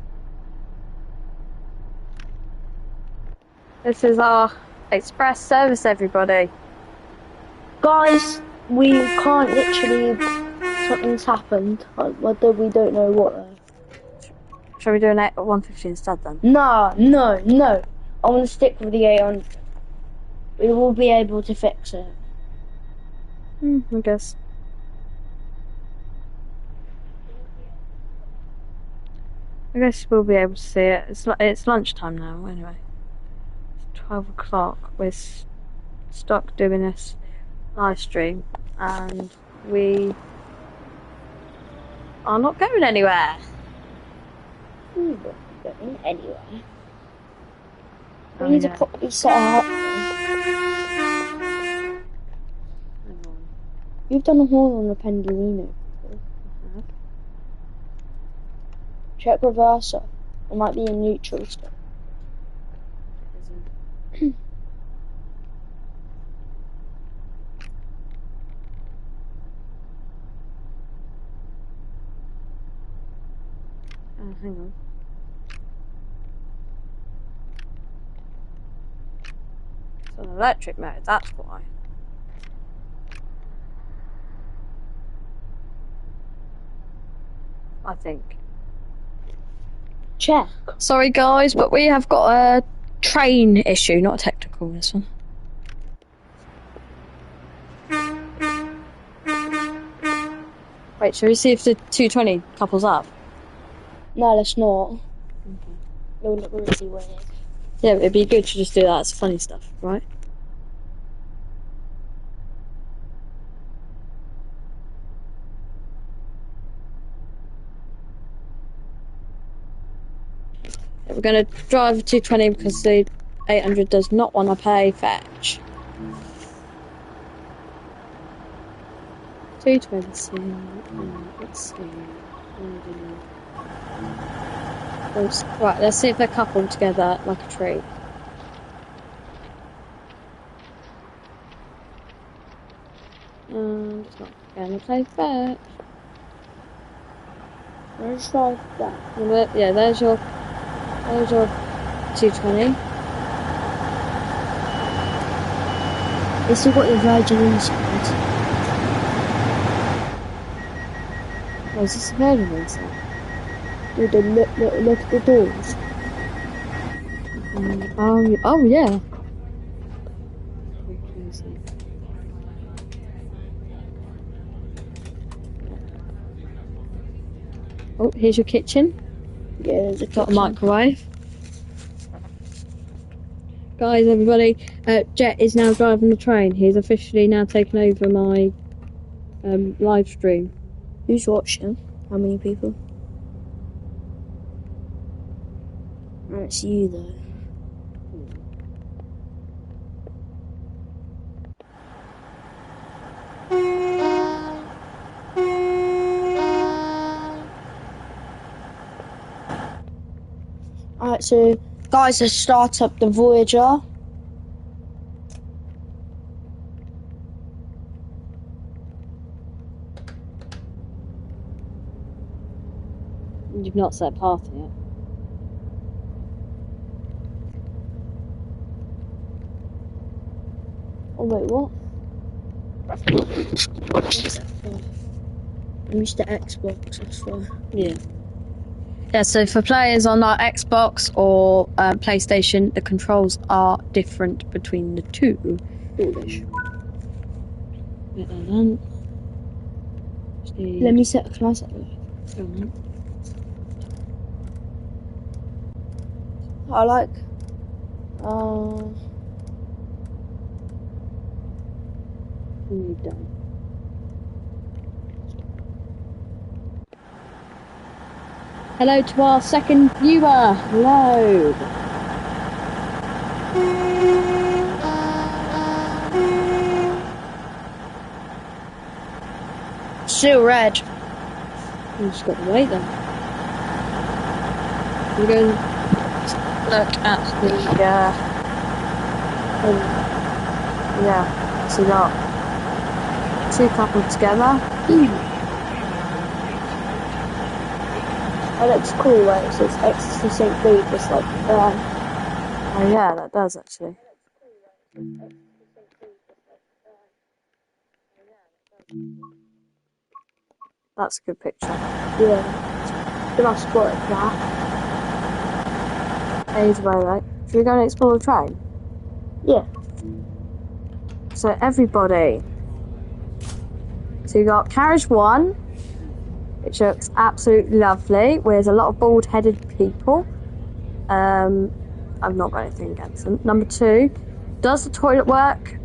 This is our express service, everybody. Guys, we can't literally. Something's happened. Whether we don't know what. Shall we do an 150 instead then? No. I want to stick with the 800. We will be able to fix it. I guess. I guess we'll be able to see it. It's lunchtime now, anyway. It's 12 o'clock. We're stuck doing this live stream, and we are not going anywhere. We're not going anywhere. Oh, We need yeah. to properly set up. Hang on. You've done a horn on the Pendolino. Uh-huh. Check reverser. It might be in neutral still. Isn't. Oh, hang on. It's an electric mode, that's why. I think. Check. Sorry guys, but we have got a train issue, not a technical this one. Wait, shall we see if the 220 couples up? No, let's not. Okay. It'll look really weird. Yeah, it'd be good to just do that. It's funny stuff, right? Yeah, we're going to drive a 220 because the 800 does not want to pay fetch. 220. Let's see. Right, let's see if they're coupled together like a tree. And it's not going to play fetch. Let's try that. Yeah, there's your 220. It's still got the Virgin inside. Oh, is this a virgin one set? With the look at the doors. Oh yeah. Oh, here's your kitchen. Yeah, there's a Got a kitchen. microwave. Guys, everybody, Jet is now driving the train. He's officially now taken over my live stream. Who's watching? How many people? Oh, it's you though. Alright, so guys, let's start up the Voyager. You've not set party yet. Oh wait, what? I'm used to Xbox, that's why. Yeah. Yeah, so for players on our Xbox or PlayStation, the controls are different between the two. Foolish. Get that done. Let me set a class up. I like. Done. Hello to our second viewer. Hello. Still red. We just got to wait then. We're going to look at the yeah. So we got two coupled together. That looks cool, right? It says Ecstasy St. Bede, just like Oh yeah, that does actually. That's a good picture. Yeah. Then I'll spot it for that. Either way, right? Should we go and explore the train? Yeah. So everybody. So you got carriage 1, which looks absolutely lovely, with a lot of bald-headed people. I've not got anything against them. Number 2, does the toilet work?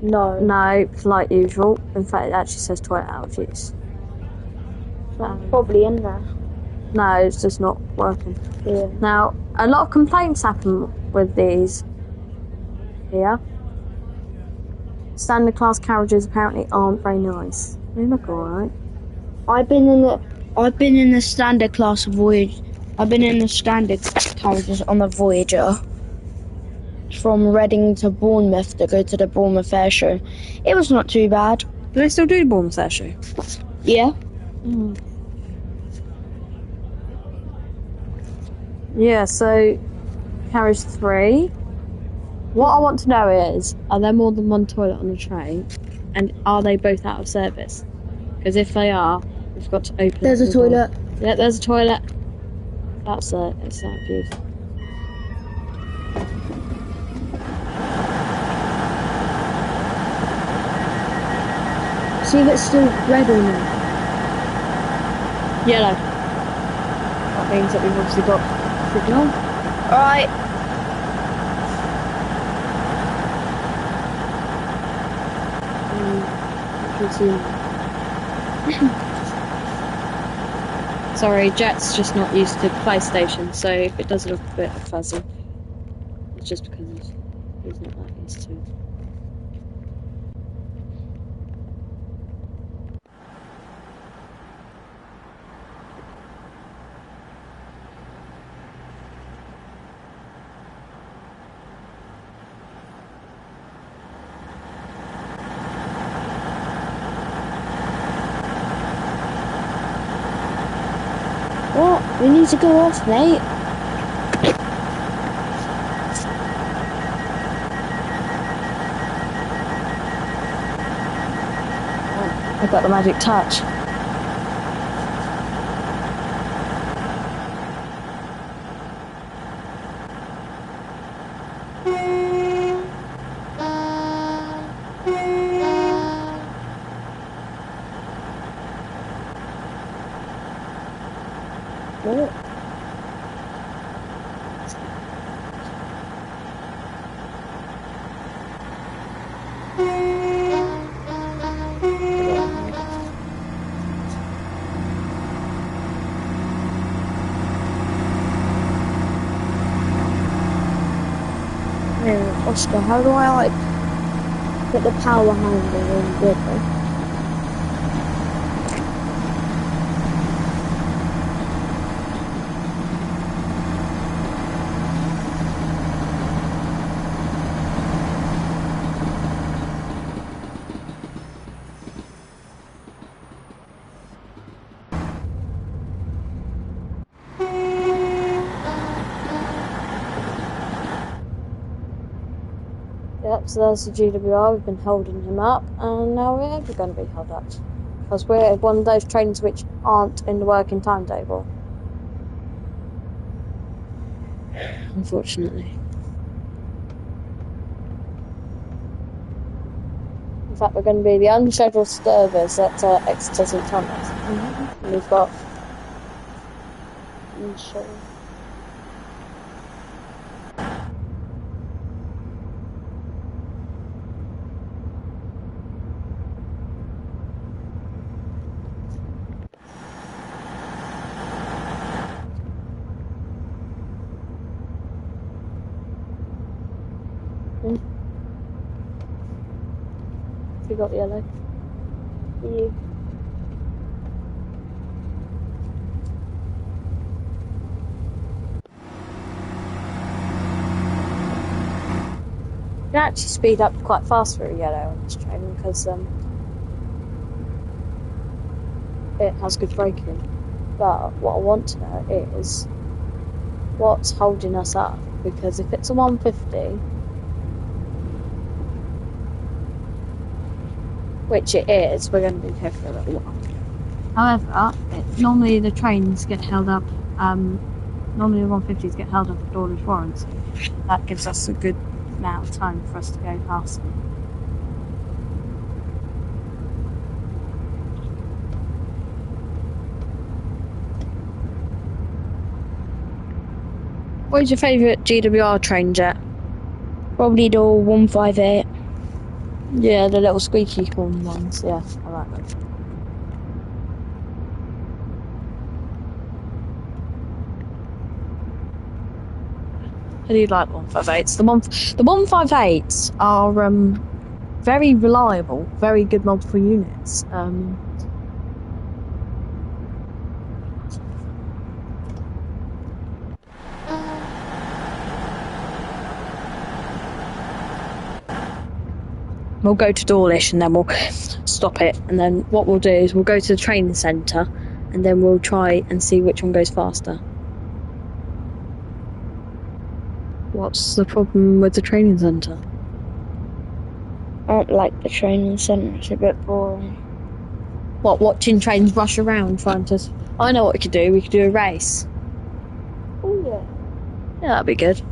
No. No, it's like usual. In fact, it actually says toilet out of use. Probably in there. No, it's just not working. Yeah. Now, a lot of complaints happen with these here. Standard class carriages apparently aren't very nice. They look alright. I've been in the standard class Voyager. I've been in the standard carriages on the Voyager. From Reading to Bournemouth to go to the Bournemouth Air Show. It was not too bad. Do they still do the Bournemouth Air Show? Yeah. Yeah, so carriage 3. What I want to know is, are there more than one toilet on the train? And are they both out of service? Because if they are, we've got to open There's a the door. toilet. Yeah, there's a toilet. That's it. It's out of use. See if it's still red or not. Yellow. That means that we've obviously got signal. Alright. Sorry, Jet's just not used to PlayStation, so if it does look a bit fuzzy, it's just because he's not that used to it. What? We need to go off, mate. I've got the magic touch. faster? How do I like put the power handle in with it? Yep, so there's the GWR. We've been holding him up, and now we're ever going to be held up. Because we're one of those trains which aren't in the working timetable. Unfortunately. In fact, we're going to be the unscheduled service at Exeter St Thomas. And we've got... We got the yellow. You. You can actually speed up quite fast for a yellow on this train because it has good braking. But what I want to know is what's holding us up, because if it's a 150, which it is, we're going to be here for a little while. However, normally the trains get held up, normally the 150s get held up at Dawlish Warren, so that gives us a good amount of time for us to go past them. What is your favourite GWR train, Jet? Probably the 158. Yeah, the little squeaky horn ones, yeah, I like them. I do like the 158s. The 158s are very reliable, very good multiple units. We'll go to Dawlish and then we'll stop it, and then what we'll do is we'll go to the training centre and then we'll try and see which one goes faster. What's the problem with the training centre? I don't like the training centre, it's a bit boring. What, watching trains rush around trying to... I know what we could do. We could do a race. Oh yeah. Yeah, that'd be good.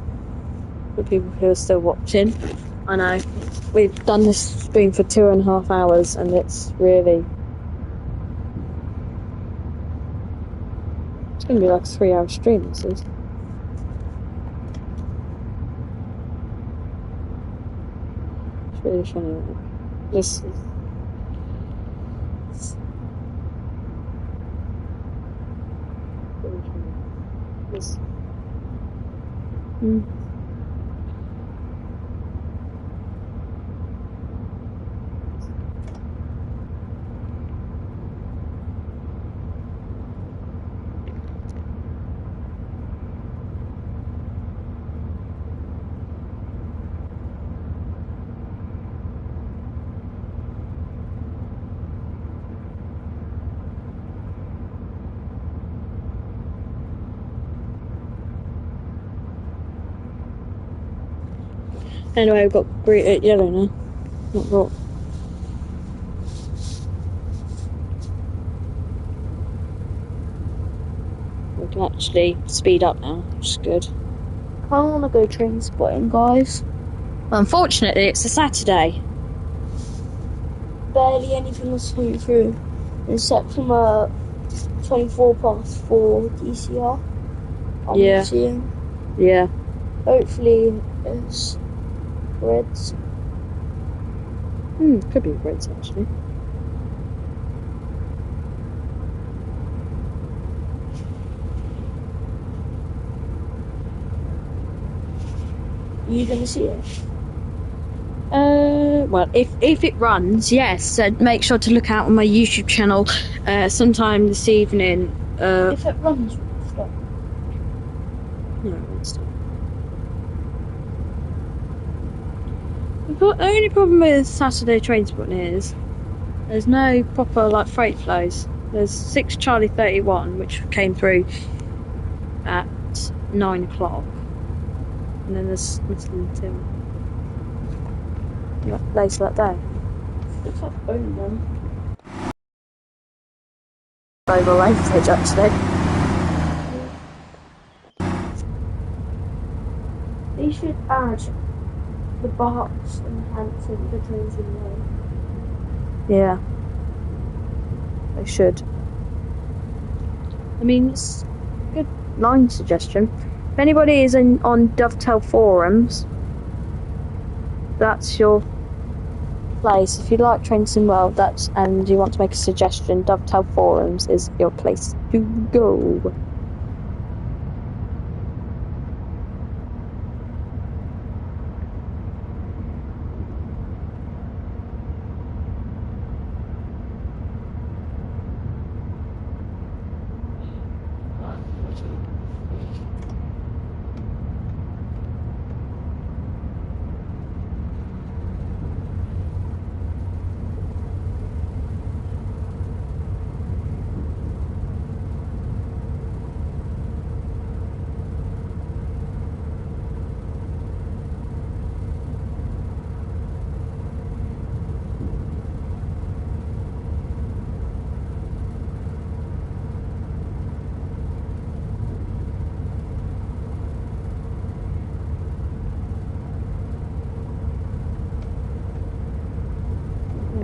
For people who are still watching. I know. We've done this stream for 2.5 hours and it's really... It's going to be like a 3-hour stream, this is. It's really funny. This is... This... Anyway, we've got green, yellow now. Not got. We can actually speed up now, which is good. I want to go train spotting, guys. Well, unfortunately, it's a Saturday. Barely anything was coming through, except from a 24 past 4 DCR. Yeah. Seeing. Yeah. Hopefully it's reds. Could be reds actually. Are you gonna see it? well, if it runs, yes. So make sure to look out on my YouTube channel sometime this evening. If it runs, stop. No, it won't stop. The only problem with Saturday train spotting is there's no proper like freight flows. There's 6 Charlie 31 which came through at 9 o'clock, and then there's little until later that day. Looks like bone them. Over Rainbridge actually. They should add the box and Hampton the trains in there. Yeah, they should. I mean, it's a good line suggestion. If anybody is on Dovetail forums, that's your place. If you like trains in World, and you want to make a suggestion, Dovetail forums is your place to go.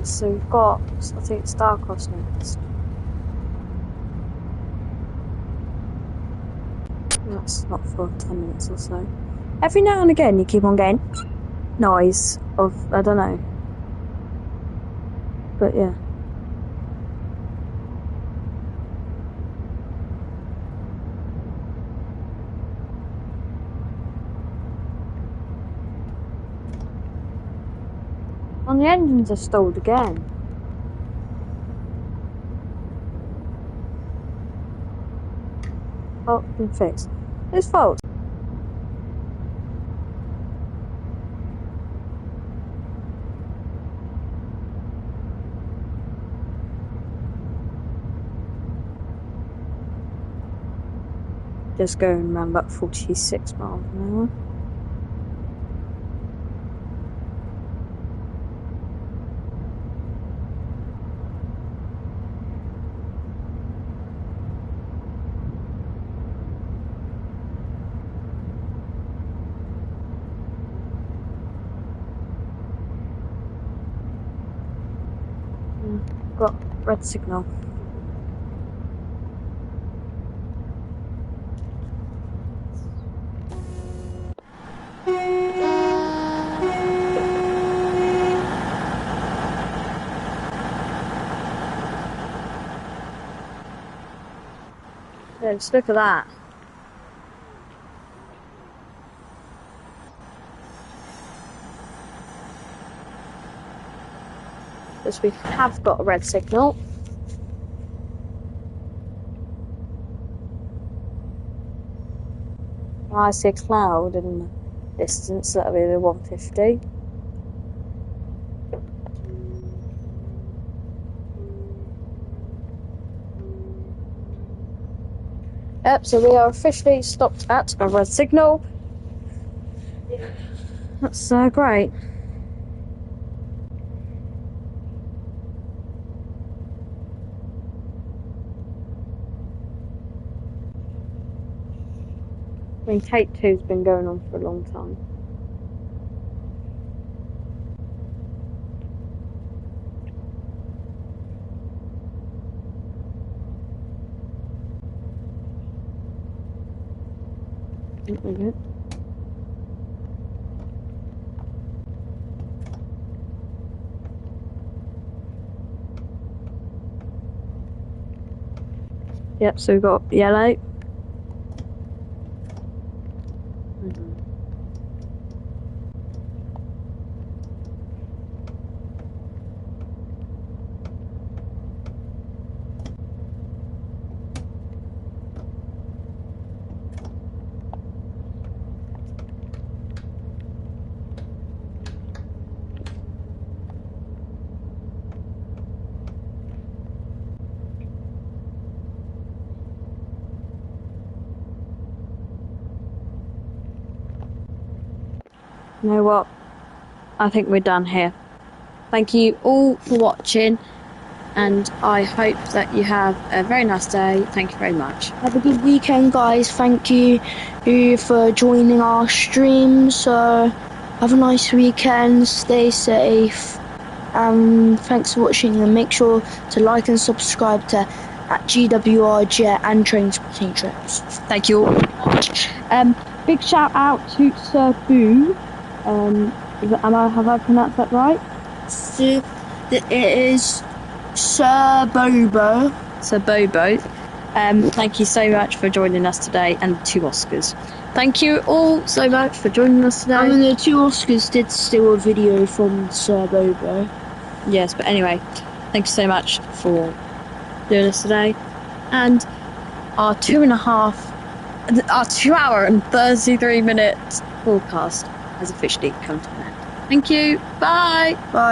So we've got, I think it's Starcross next. That's not for 10 minutes or so. Every now and again you keep on getting noise of, I don't know. But yeah. And the engines are stalled again. Oh, been fixed. Whose fault? Just going around about 46 miles an hour. Got red signal. Yeah, just look at that. Because we have got a red signal. I see a cloud in the distance, that'll be the 150. Yep, so we are officially stopped at a red signal. That's great. I mean, Take Two's been going on for a long time. Okay. Yep, so we've got yellow. You know what? I think we're done here. Thank you all for watching, and I hope that you have a very nice day. Thank you very much. Have a good weekend, guys. Thank you for joining our stream. So have a nice weekend. Stay safe. Thanks for watching, and make sure to like and subscribe to at GWR Jet and Trainspotting Trips. Thank you all very much. Big shout out to Sir Boo. Have I pronounced that right? So it is Sir Bobo. Sir Bobo. Thank you so much for joining us today, and 2 Oscars. Thank you all so much for joining us today. I mean, the 2 Oscars did steal a video from Sir Bobo. Yes, but anyway, thank you so much for doing this today. And our 2 hour and 33 minute forecast has officially come to an end. Thank you. Bye. Bye.